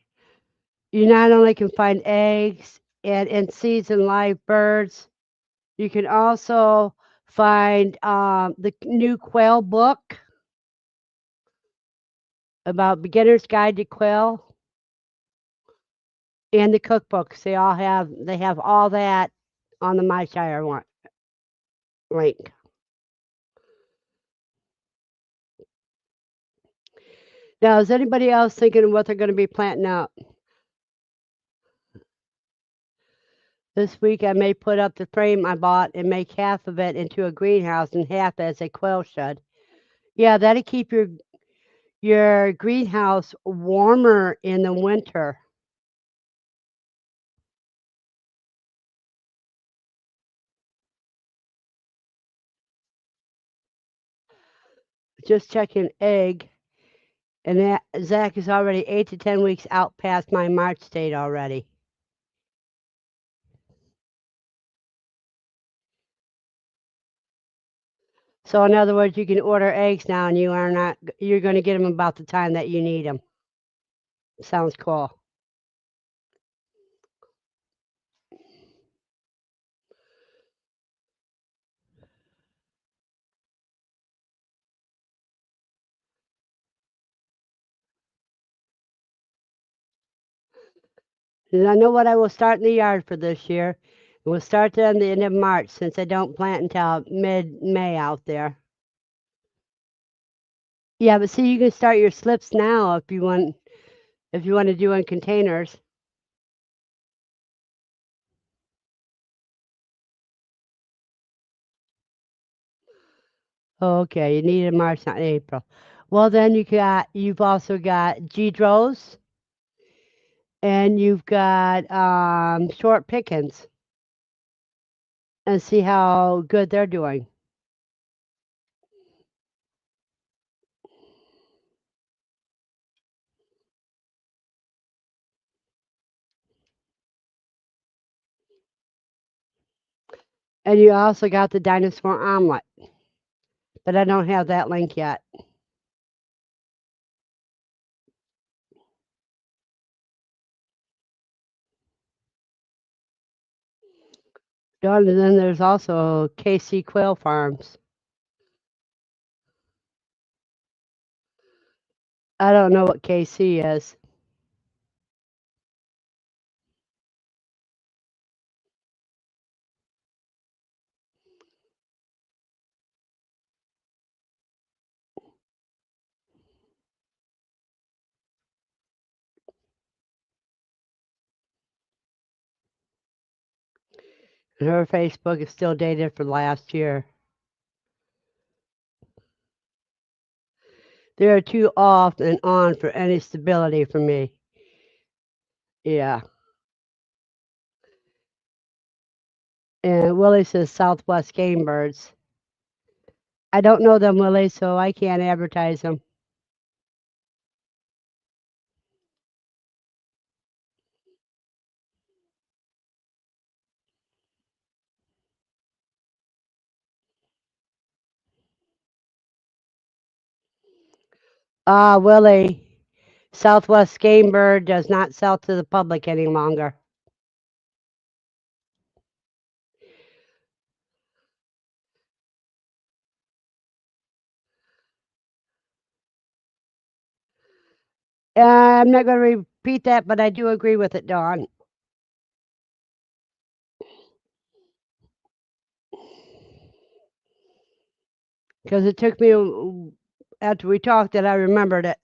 you not only can find eggs and seeds and live birds, you can also find the new quail book about beginner's guide to quail and the cookbooks. They have all that on the MyShire one link. Now, is anybody else thinking of what they're going to be planting out? This week, I may put up the frame I bought and make half of it into a greenhouse and half as a quail shed. Yeah, that'll keep your greenhouse warmer in the winter. just checking egg, and that Zach is already 8 to 10 weeks out past my March date already. So in other words, you can order eggs now, and you're going to get them about the time that you need them. Sounds cool. And I know what I will start in the yard for this year. We'll start at the end of March since I don't plant until mid-May out there. Yeah, but see, you can start your slips now if you want. If you want to do in containers. Oh, okay, you need it in March, not April. Well, then you've also got Gedros and you've got short pickings, and see how good they're doing. And you also got the dinosaur omelet, but I don't have that link yet. And then there's also KC Quail Farms. I don't know what KC is. And her Facebook is still dated for last year. They're too off and on for any stability for me. Yeah. And Willie says Southwest Game Birds. I don't know them, Willie, so I can't advertise them. Willie, Southwest Game Bird does not sell to the public any longer. I'm not going to repeat that, but I do agree with it, Dawn. Because it took me, after we talked, that I remembered it.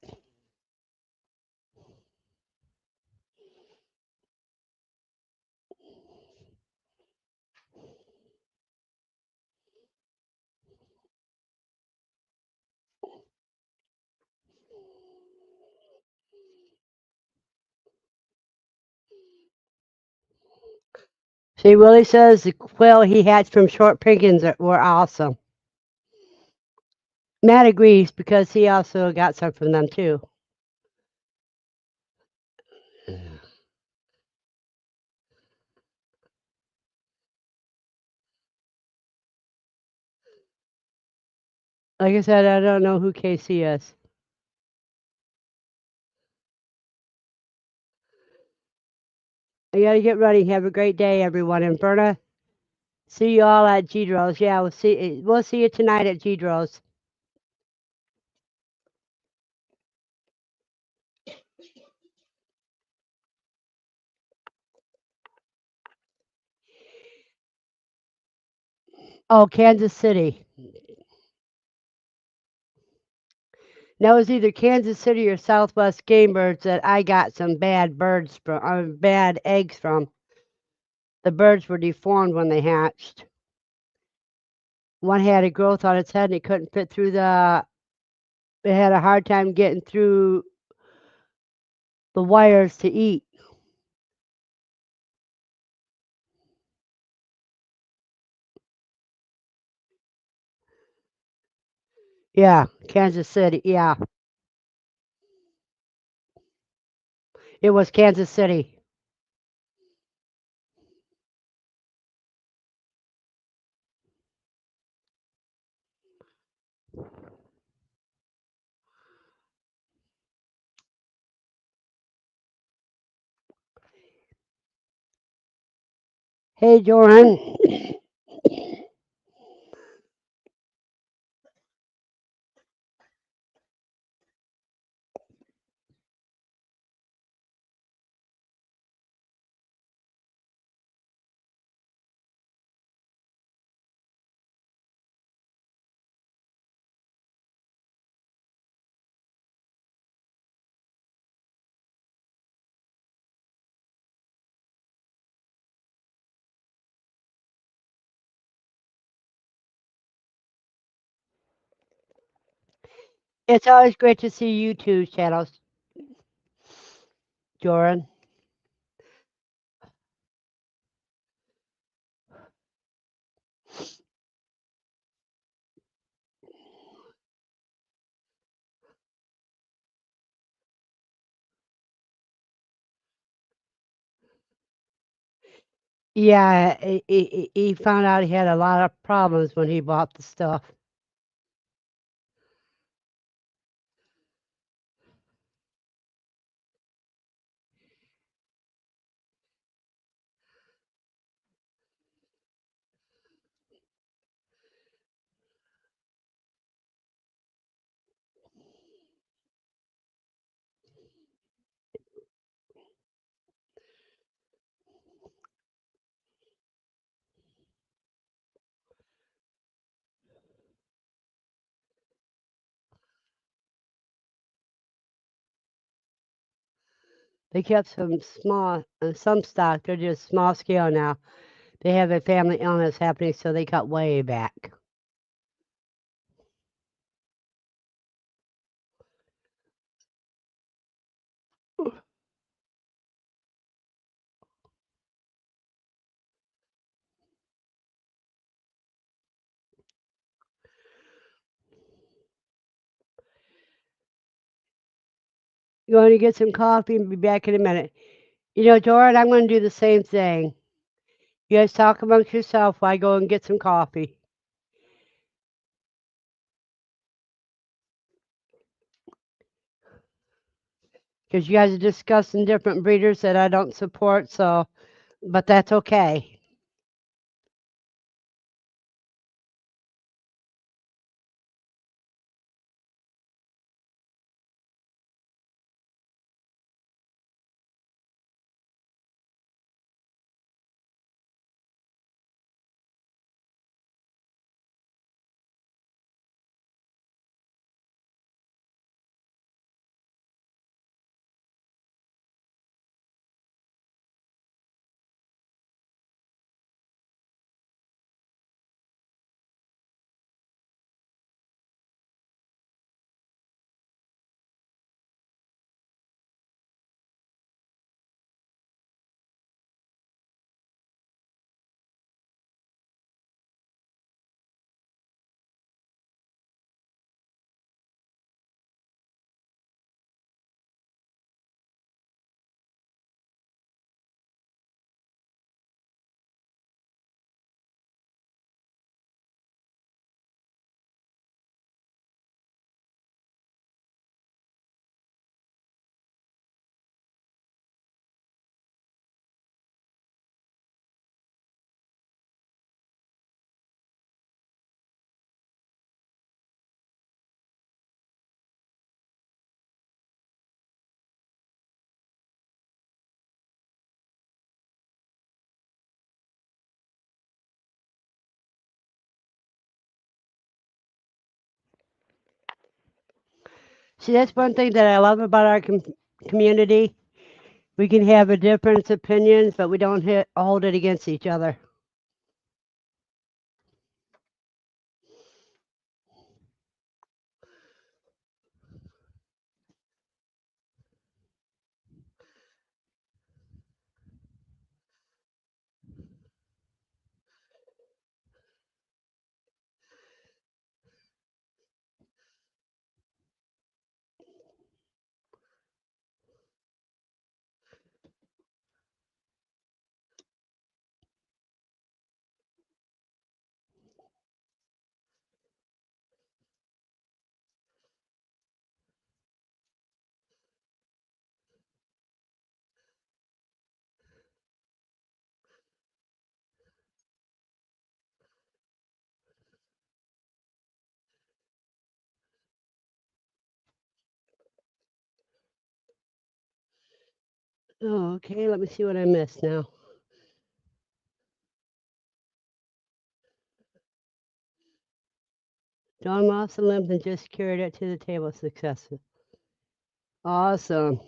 See, Willie says the quail he hatched from short pickings were awesome. Matt agrees because he also got some from them too. Like I said, I don't know who Casey is. I gotta get ready. Have a great day, everyone. And Berna, see you all at Gedros. Yeah, we'll see you tonight at Gedros. Oh, Kansas City. That was either Kansas City or Southwest Game Birds that I got some bad birds from, bad eggs from. The birds were deformed when they hatched. One had a growth on its head and it couldn't fit through it had a hard time getting through the wires to eat. Yeah, Kansas City. Yeah, it was Kansas City. Hey, Joran. It's always great to see you two channels, Joran. Yeah, he found out he had a lot of problems when he bought the stuff. They kept some stock. They're just small scale now. They have a family illness happening, so they cut way back. Going to get some coffee and be back in a minute. You know, Jordan, I'm going to do the same thing. You guys talk amongst yourself while I go and get some coffee. Because you guys are discussing different breeders that I don't support, so, but that's okay. See, that's one thing that I love about our community. We can have a different opinions, but we don't hold it against each other. Oh, okay, let me see what I missed now. Dawn lost the limp and just carried it to the table successfully. Awesome.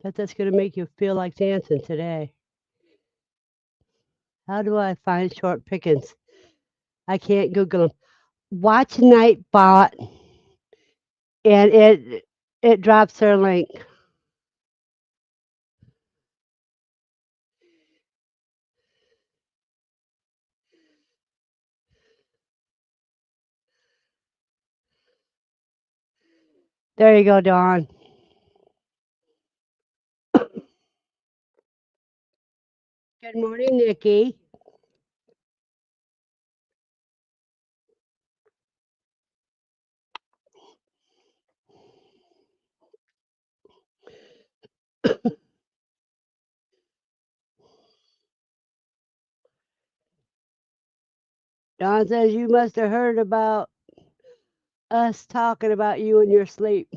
Bet that's gonna make you feel like dancing today. How do I find short pickings? I can't Google them. Watch Nightbot, and it drops their link. There you go, Dawn. Good morning, Nikki. Dawn says you must have heard about us talking about you in your sleep.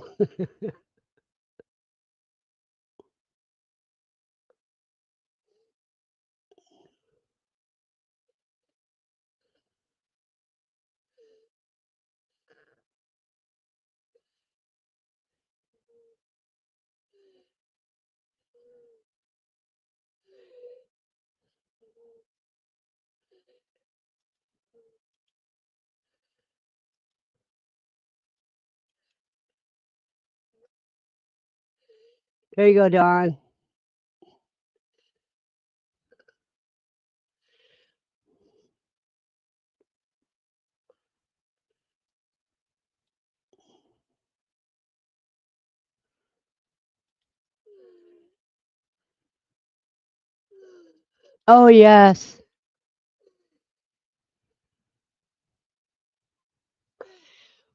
There you go, Dawn. Oh, yes.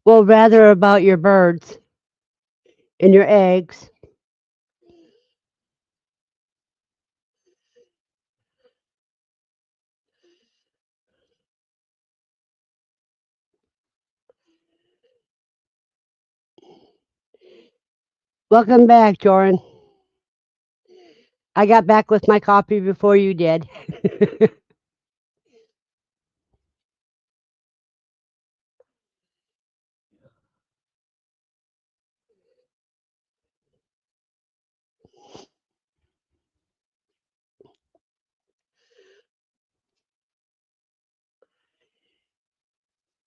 Well, rather about your birds and your eggs. Welcome back, Jordan. I got back with my coffee before you did.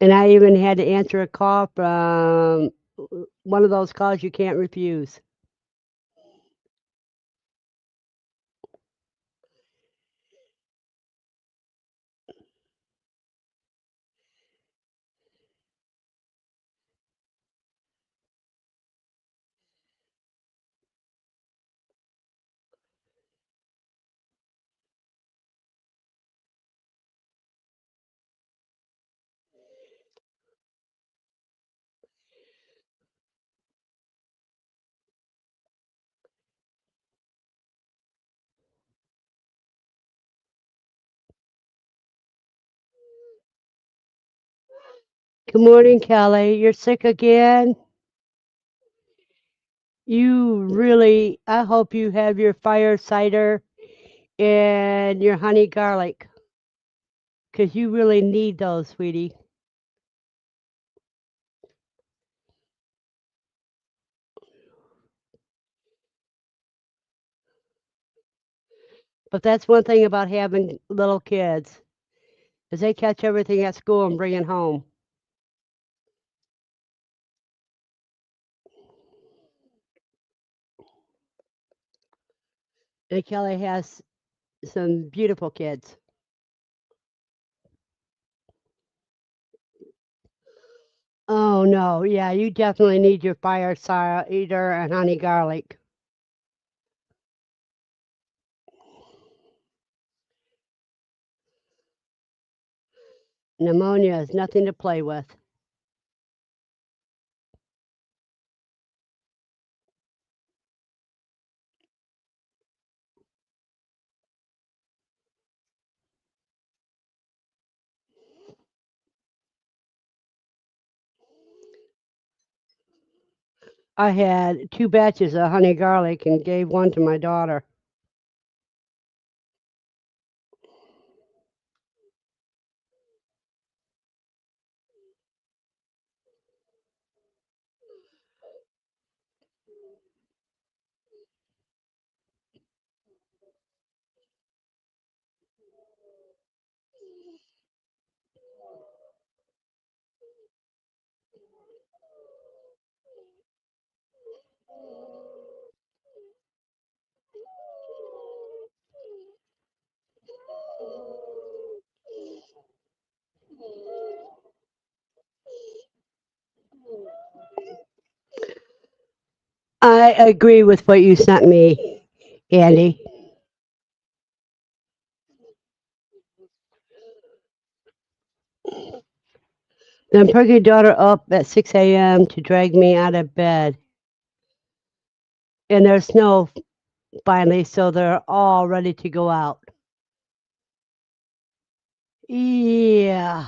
And I even had to answer a call from one of those calls you can't refuse. Good morning, Kelly. You're sick again? You really, I hope you have your fire cider and your honey garlic because you really need those, sweetie. But that's one thing about having little kids is they catch everything at school and bring it home. And Kelly has some beautiful kids. Oh no, yeah, you definitely need your fire cider and honey garlic. Pneumonia is nothing to play with. I had 2 batches of honey garlic and gave one to my daughter. I agree with what you sent me, Andy. Then perk your daughter up at 6 a.m. to drag me out of bed. And there's snow finally, so they're all ready to go out. Yeah.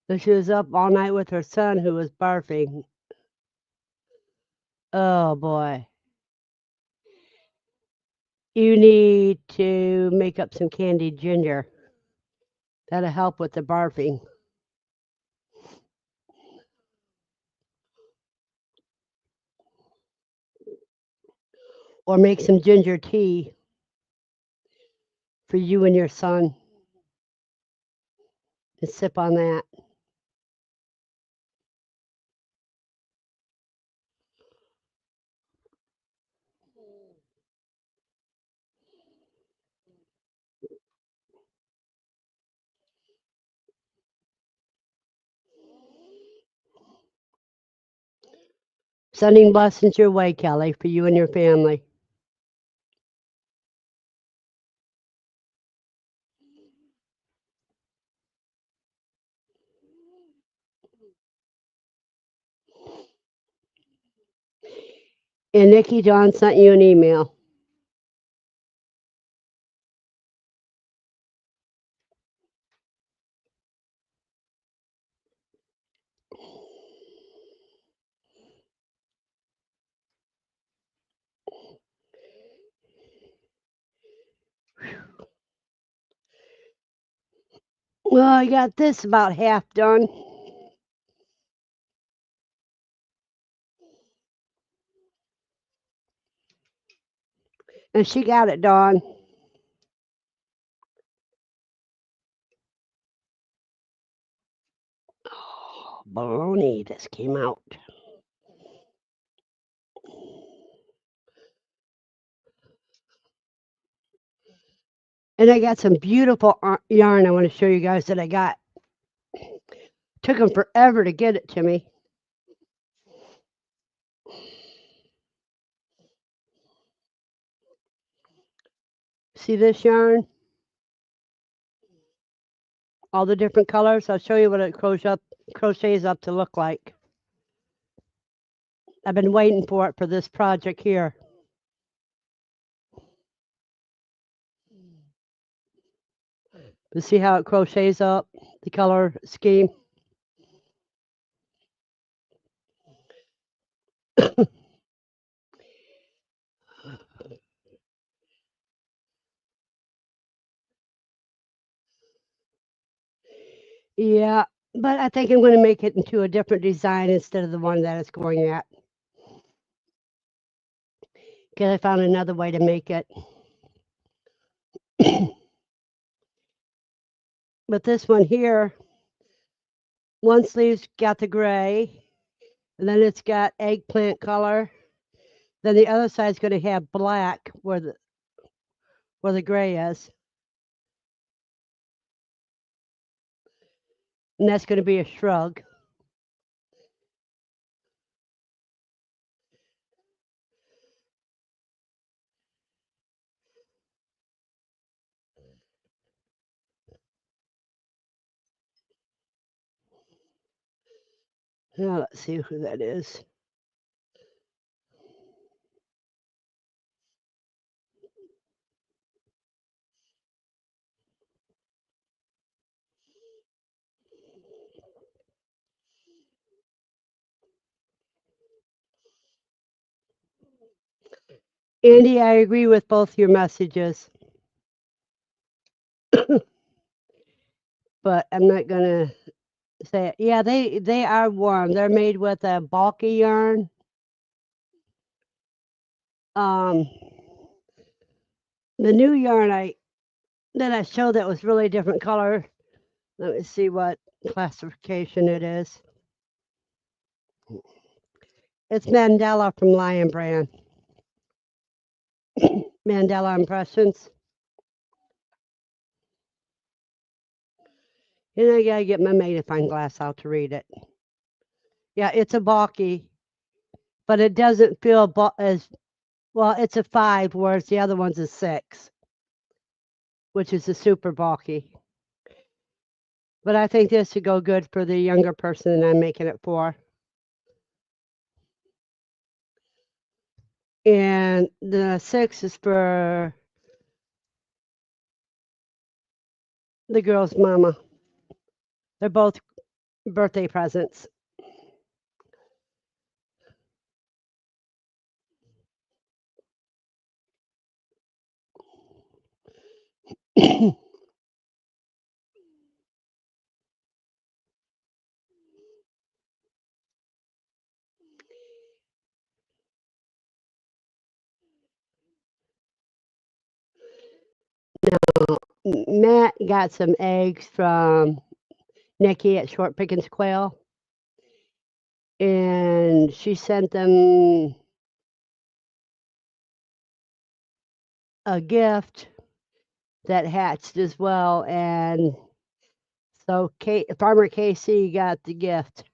So she was up all night with her son who was barfing. Oh boy. You need to make up some candied ginger. That'll help with the barfing. Or make some ginger tea for you and your son and sip on that. Sending blessings your way, Kelly, for you and your family. And Nikki John sent you an email. Well, I got this about half done. And she got it, Dawn. Oh, baloney, this came out. And I got some beautiful yarn I want to show you guys that I got. Took them forever to get it to me. See this yarn? All the different colors. I'll show you what it crochets up to look like. I've been waiting for it for this project here. To see how it crochets up, the color scheme. Yeah, but I think I'm going to make it into a different design instead of the one that it's going at. Because I found another way to make it. But this one here, one sleeve's got the gray, and then it's got eggplant color. Then the other side's going to have black where the gray is. And that's going to be a shrug. Now let's see who that is. Andy, I agree with both your messages, but I'm not gonna say it. Yeah, they are warm. They're made with a bulky yarn. Um, the new yarn I showed that was really different color. Let me see what classification it is. It's Mandela from Lion Brand. Mandela Impressions. And I gotta get my magnifying glass out to read it. Yeah, it's a bulky, but it doesn't feel as well. It's a 5, whereas the other one's a 6, which is a super bulky. But I think this would go good for the younger person that I'm making it for. And the 6 is for the girl's mama. They're both birthday presents. Matt got some eggs from Nikki at Short Pickens Quail, and she sent them a gift that hatched as well. And so Farmer Casey got the gift.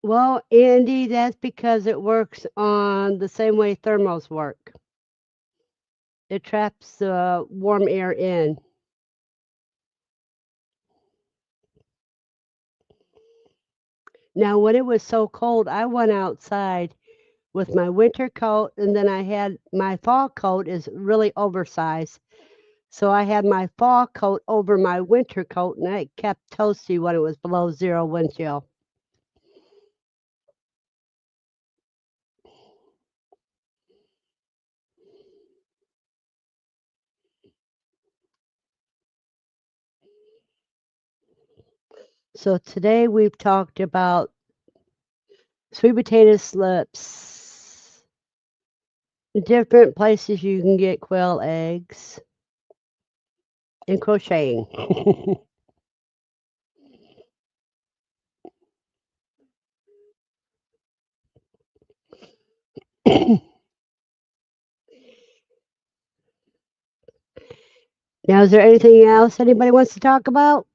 Well, Andy, that's because it works on the same way thermos work. It traps the warm air in. Now, when it was so cold, I went outside with my winter coat, and then I had my fall coat is really oversized. So I had my fall coat over my winter coat, and it kept toasty when it was below 0 wind chill. So today we've talked about sweet potato slips, different places you can get quail eggs, and crocheting. Now, is there anything else anybody wants to talk about?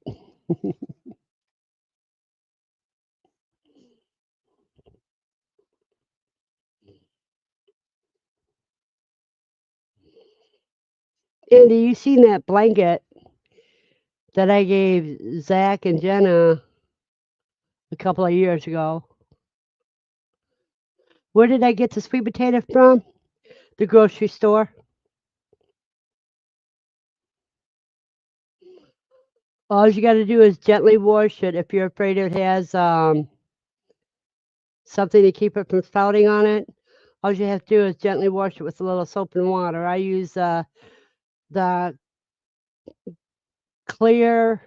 Andy, you seen that blanket that I gave Zach and Jenna a couple of years ago? Where did I get the sweet potato from? The grocery store. All you got to do is gently wash it if you're afraid it has something to keep it from spouting on it. All you have to do is gently wash it with a little soap and water. I use the clear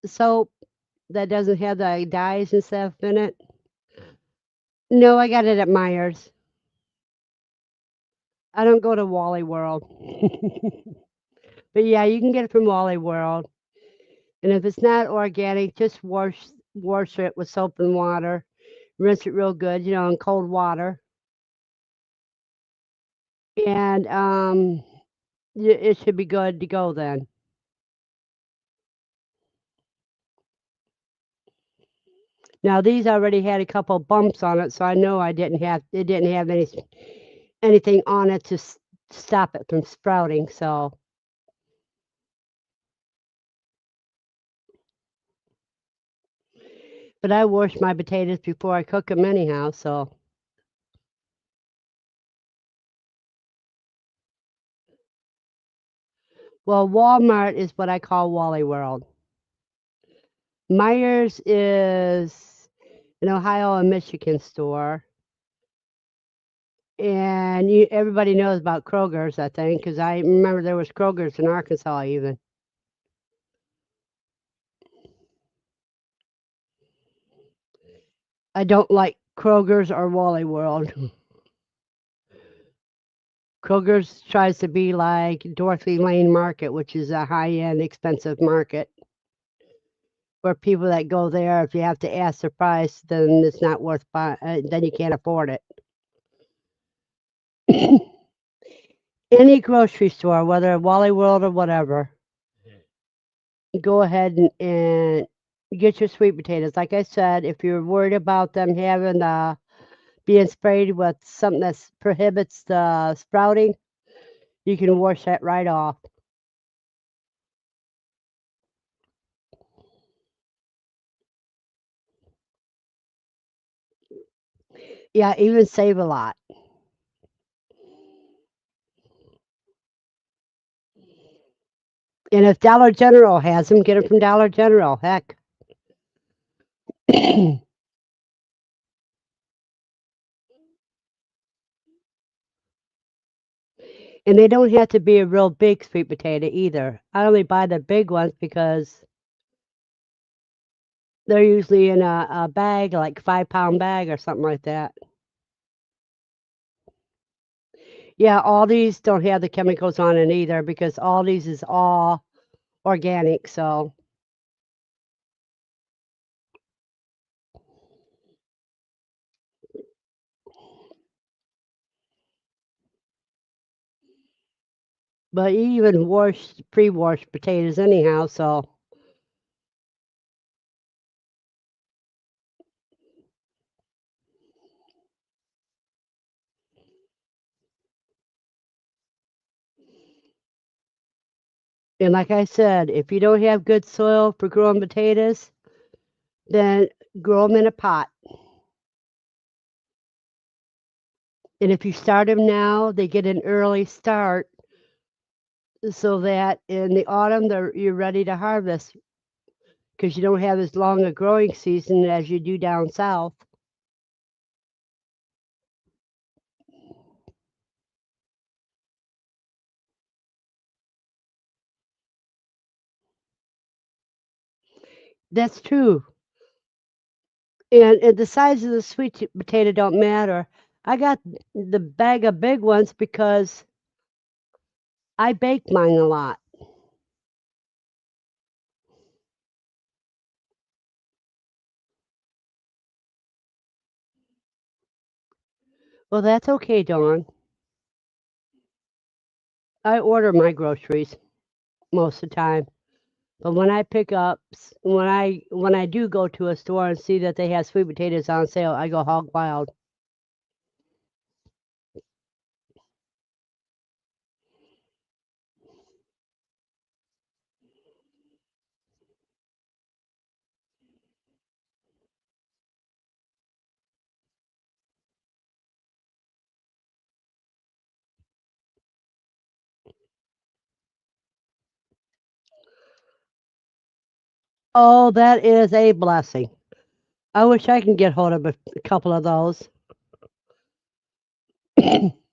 soap that doesn't have the dyes and stuff in it. No, I got it at Myers. I don't go to Wally World. But yeah, you can get it from Wally World. And if it's not organic, just wash it with soap and water. Rinse it real good, in cold water. And it should be good to go then. Now these already had a couple bumps on it, so I know it didn't have anything on it to stop it from sprouting. So, but I wash my potatoes before I cook them anyhow. So, well, Walmart is what I call Wally World. Myers is an Ohio and Michigan store. And everybody knows about Kroger's, I think, because I remember there was Kroger's in Arkansas even. I don't like Kroger's or Wally World. Kroger's tries to be like Dorothy Lane Market, which is a high-end, expensive market where people that go there, if you have to ask the price, then it's not worth buying. Then you can't afford it. Any grocery store, whether Wally World or whatever, go ahead and get your sweet potatoes. Like I said, if you're worried about them having being sprayed with something that prohibits the sprouting, you can wash that right off. Yeah, even save a lot. And if Dollar General has them, get them from Dollar General. Heck. And they don't have to be a real big sweet potato either. I only buy the big ones because they're usually in a bag, like 5 pound bag or something like that. Yeah, all these don't have the chemicals on it either because all these is all organic. So, but you even wash pre-washed potatoes anyhow. So, and like I said, if you don't have good soil for growing potatoes, then grow them in a pot. And if you start them now, they get an early start so that in the autumn you're ready to harvest because you don't have as long a growing season as you do down south. That's true. And the size of the sweet potato don't matter. I got the bag of big ones because I bake mine a lot. Well, that's okay, Dawn. I order my groceries most of the time. But when I pick up, when I do go to a store and see that they have sweet potatoes on sale, I go hog wild. Oh, that is a blessing. I wish I can get hold of a couple of those. Because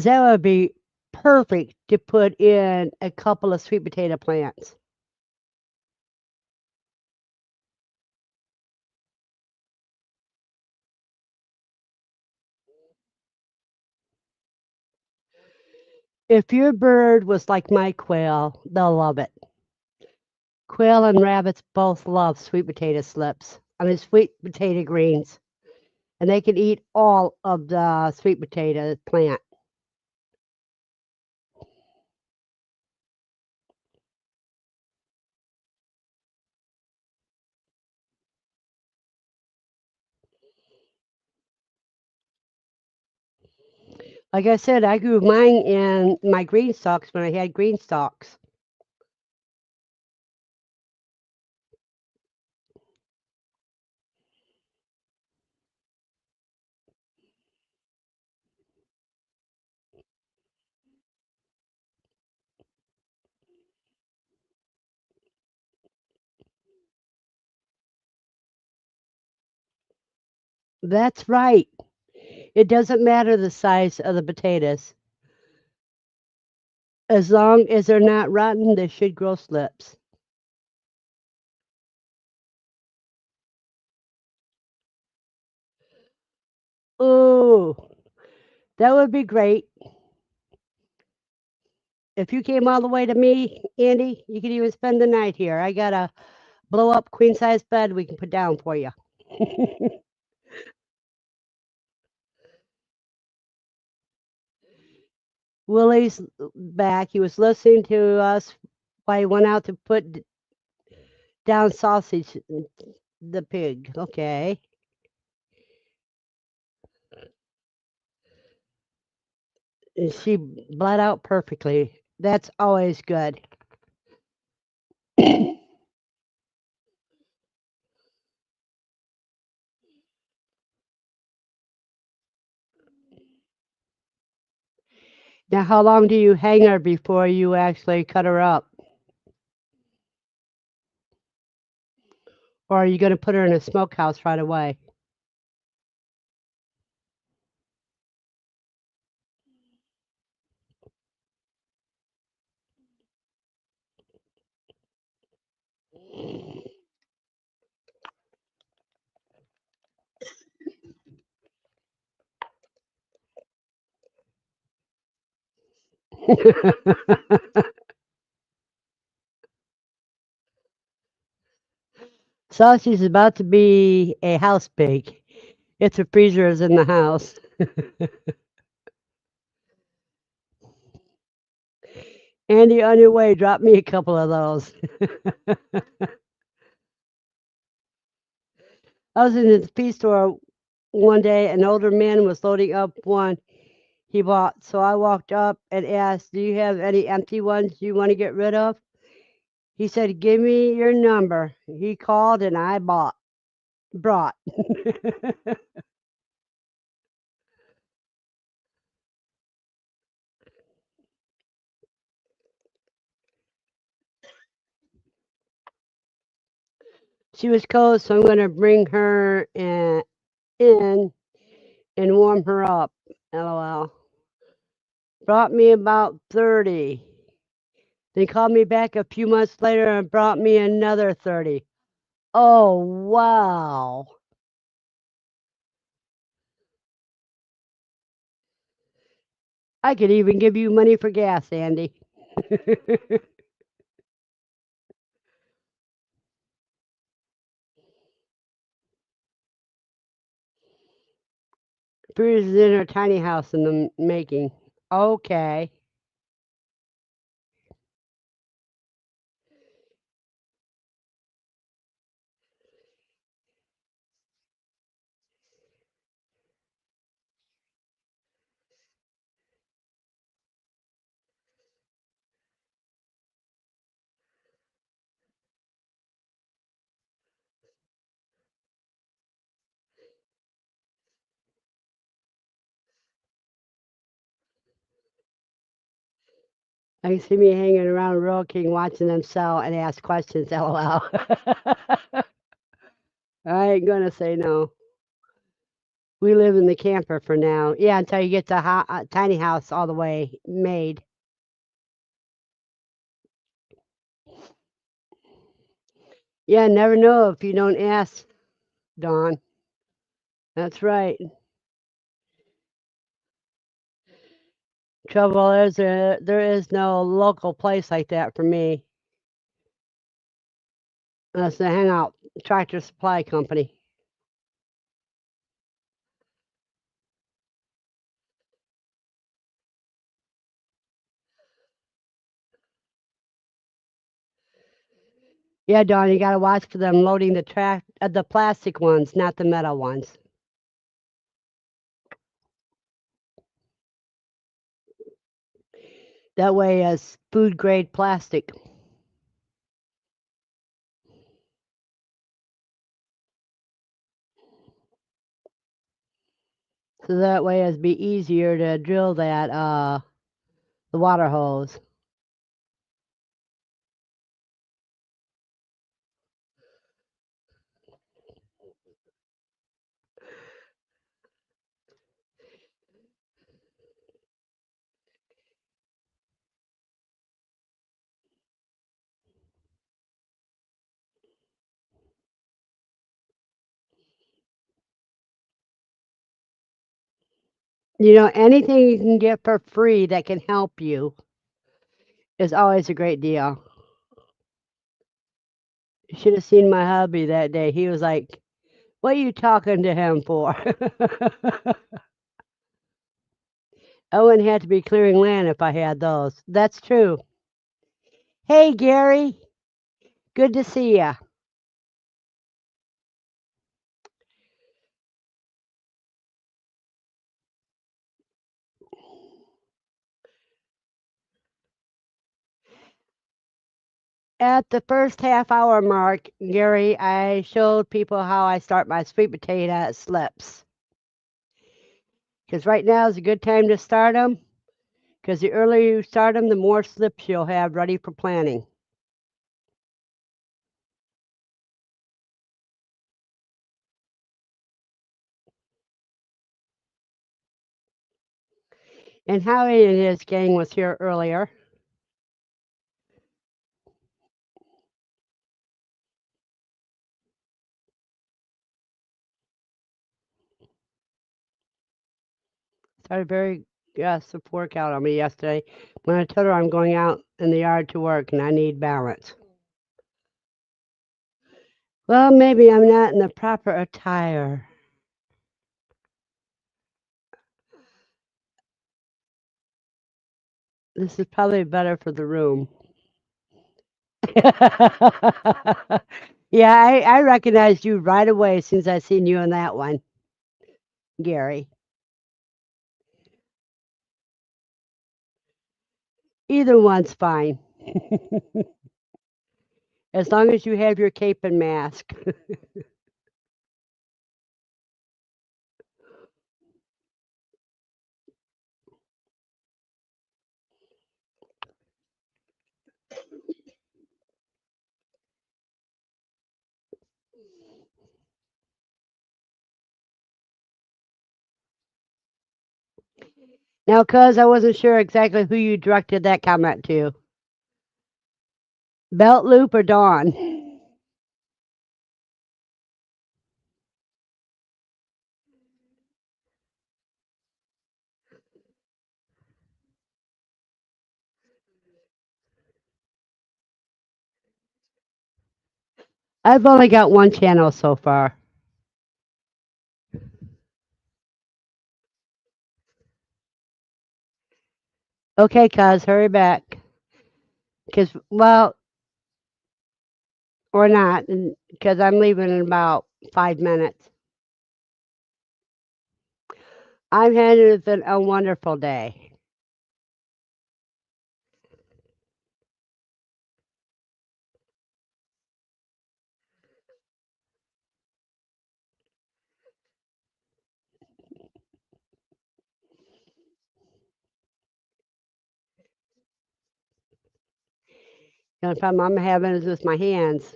that would be perfect to put in a couple of sweet potato plants. If your bird was like my quail, they'll love it. Quail and rabbits both love sweet potato slips. I mean, sweet potato greens. And they can eat all of the sweet potato plant. Like I said, I grew mine in my green stalks when I had green stalks. That's right. It doesn't matter the size of the potatoes. As long as they're not rotten, they should grow slips. Ooh, that would be great. If you came all the way to me, Andy, you could even spend the night here. I got a blow up queen size bed we can put down for you. Willie's back. He was listening to us while he went out to put down sausage, the pig. Okay. And she bled out perfectly. That's always good. Now, how long do you hang her before you actually cut her up? Or are you going to put her in a smokehouse right away? Sausage is about to be a house pig. If the freezer is in the house. Andy, on your way, drop me a couple of those. I was in the feed store one day. An older man was loading up one he bought. So I walked up and asked, "Do you have any empty ones you want to get rid of?" He said, "Give me your number." He called and I brought. She was cold, so I'm going to bring her in and warm her up. LOL. Brought me about 30. They called me back a few months later and brought me another 30. Oh, wow. I could even give you money for gas, Andy. Bruce is in her tiny house in the making. Okay. I can see me hanging around Rural King watching them sell and ask questions. LOL. I ain't gonna say no. We live in the camper for now. Yeah, until you get the tiny house all the way made. Yeah, never know if you don't ask, Dawn. That's right. Trouble is, there is no local place like that for me. That's the Hangout Tractor Supply Company. Yeah, Dawn, you gotta watch for them loading the plastic ones, not the metal ones. That way, as food grade plastic, so that way it'd be easier to drill that the water hose. You know, anything you can get for free that can help you is always a great deal. You should have seen my hubby that day. He was like, "What are you talking to him for?" I wouldn't have to be clearing land if I had those. That's true. Hey, Gary. Good to see ya. At the first half hour mark, Gary, I showed people how I start my sweet potato slips. Because right now is a good time to start them. Because the earlier you start them, the more slips you'll have ready for planting. And Howie and his gang was here earlier. Started very aggressive workout on me yesterday when I told her I'm going out in the yard to work and I need balance. Well, maybe I'm not in the proper attire. This is probably better for the room. Yeah, I recognized you right away since I seen you in that one, Gary. Either one's fine, as long as you have your cape and mask. Now, cuz I wasn't sure exactly who you directed that comment to. Belt loop or Dawn? I've only got one channel so far. Okay, cuz, hurry back. Because, well, or not, because I'm leaving in about 5 minutes. I'm having a wonderful day. The only problem I'm having is with my hands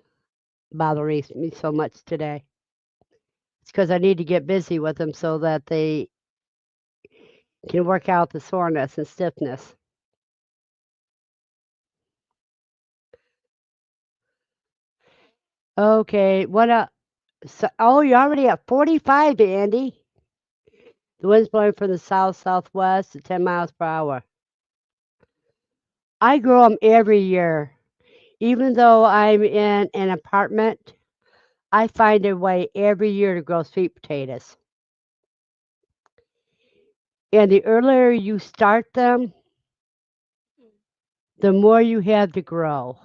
bothering me so much today. It's because I need to get busy with them so that they can work out the soreness and stiffness. Okay, what so, oh, you're already at 45, Andy. The wind's blowing from the south southwest at 10 miles per hour. I grow them every year. Even though I'm in an apartment, I find a way every year to grow sweet potatoes. And the earlier you start them, the more you have to grow.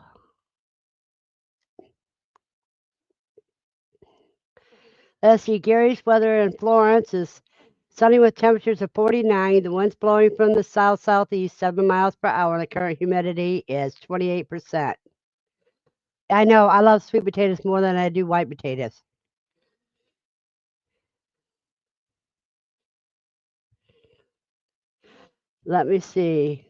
Let's see, Gary's weather in Florence is sunny with temperatures of 49. The wind's blowing from the south southeast, 7 miles per hour. The current humidity is 28%. I know, I love sweet potatoes more than I do white potatoes. Let me see.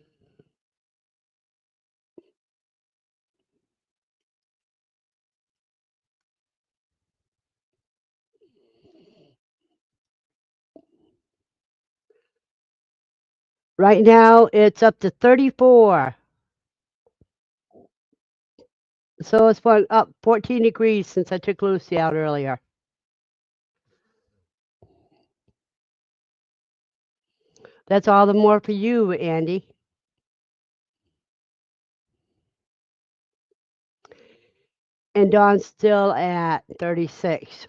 Right now, it's up to 34. So it's up 14 degrees since I took Lucy out earlier. That's all the more for you, Andy. And Dawn's still at 36.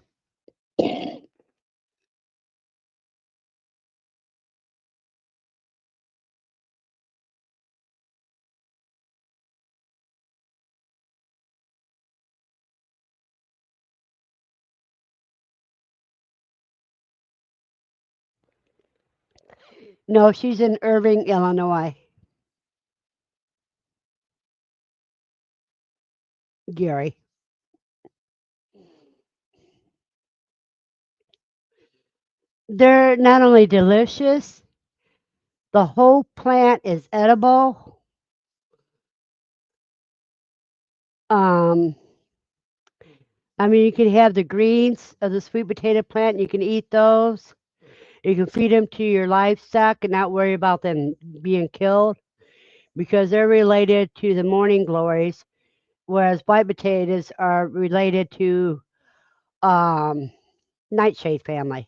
No, she's in Irving, Illinois. Gary. They're not only delicious, the whole plant is edible. Um, I mean, you can have the greens of the sweet potato plant, and you can eat those. You can feed them to your livestock and not worry about them being killed because they're related to the morning glories, whereas white potatoes are related to um, nightshade family.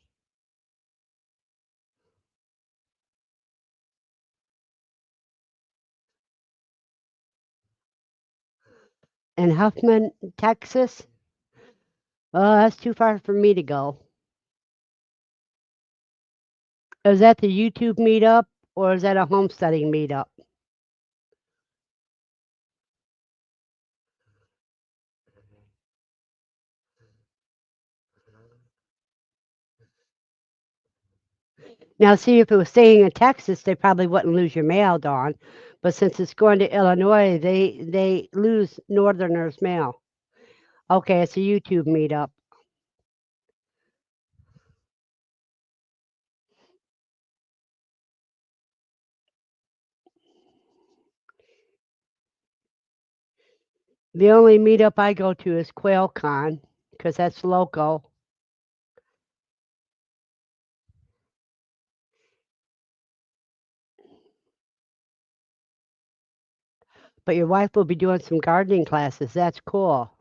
In Huffman, Texas, oh, that's too far for me to go. Is that the YouTube meetup or is that a homesteading meetup? Now, see, if it was staying in Texas, they probably wouldn't lose your mail, Dawn. But since it's going to Illinois, they lose Northerners' mail. Okay, it's a YouTube meetup. The only meetup I go to is QuailCon because that's local. But your wife will be doing some gardening classes. That's cool.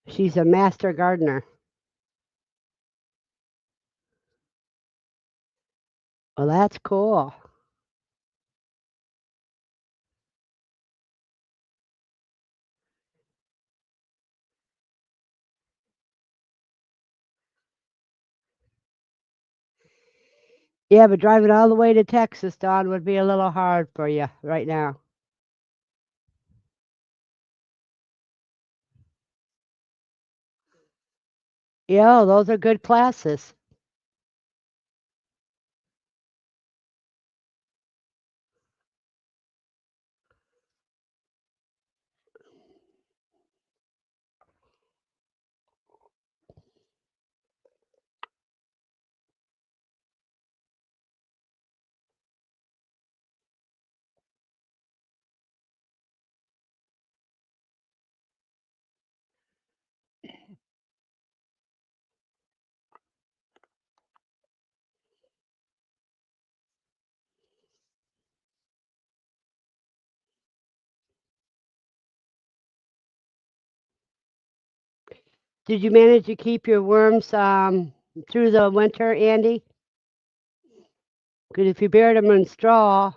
She's a master gardener. Well, that's cool. Yeah, but driving all the way to Texas, Dawn, would be a little hard for you right now. Yeah, those are good classes. Did you manage to keep your worms through the winter, Andy? Because if you buried them in straw,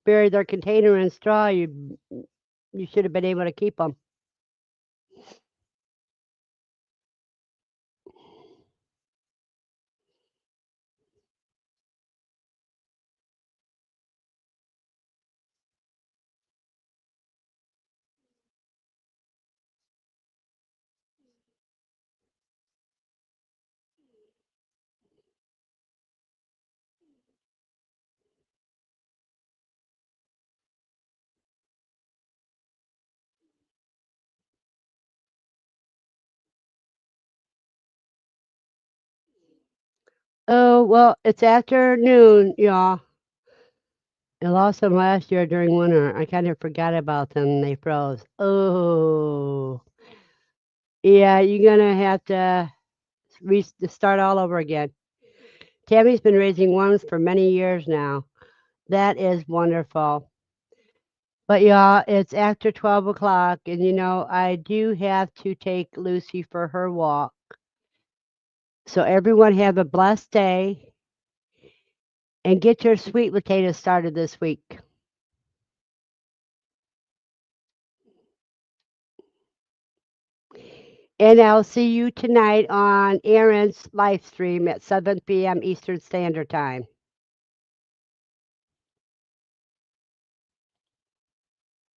buried their container in straw, you should have been able to keep them. Oh, well, it's afternoon, y'all. I lost them last year during winter. I kind of forgot about them. They froze. Oh, yeah, you're gonna have to start all over again. Tammy's been raising worms for many years now. That is wonderful. But y'all, it's after 12 o'clock, and I do have to take Lucy for her walk. So everyone have a blessed day. and get your sweet potatoes started this week. And I'll see you tonight on Aaron's live stream at 7 p.m. Eastern Standard Time.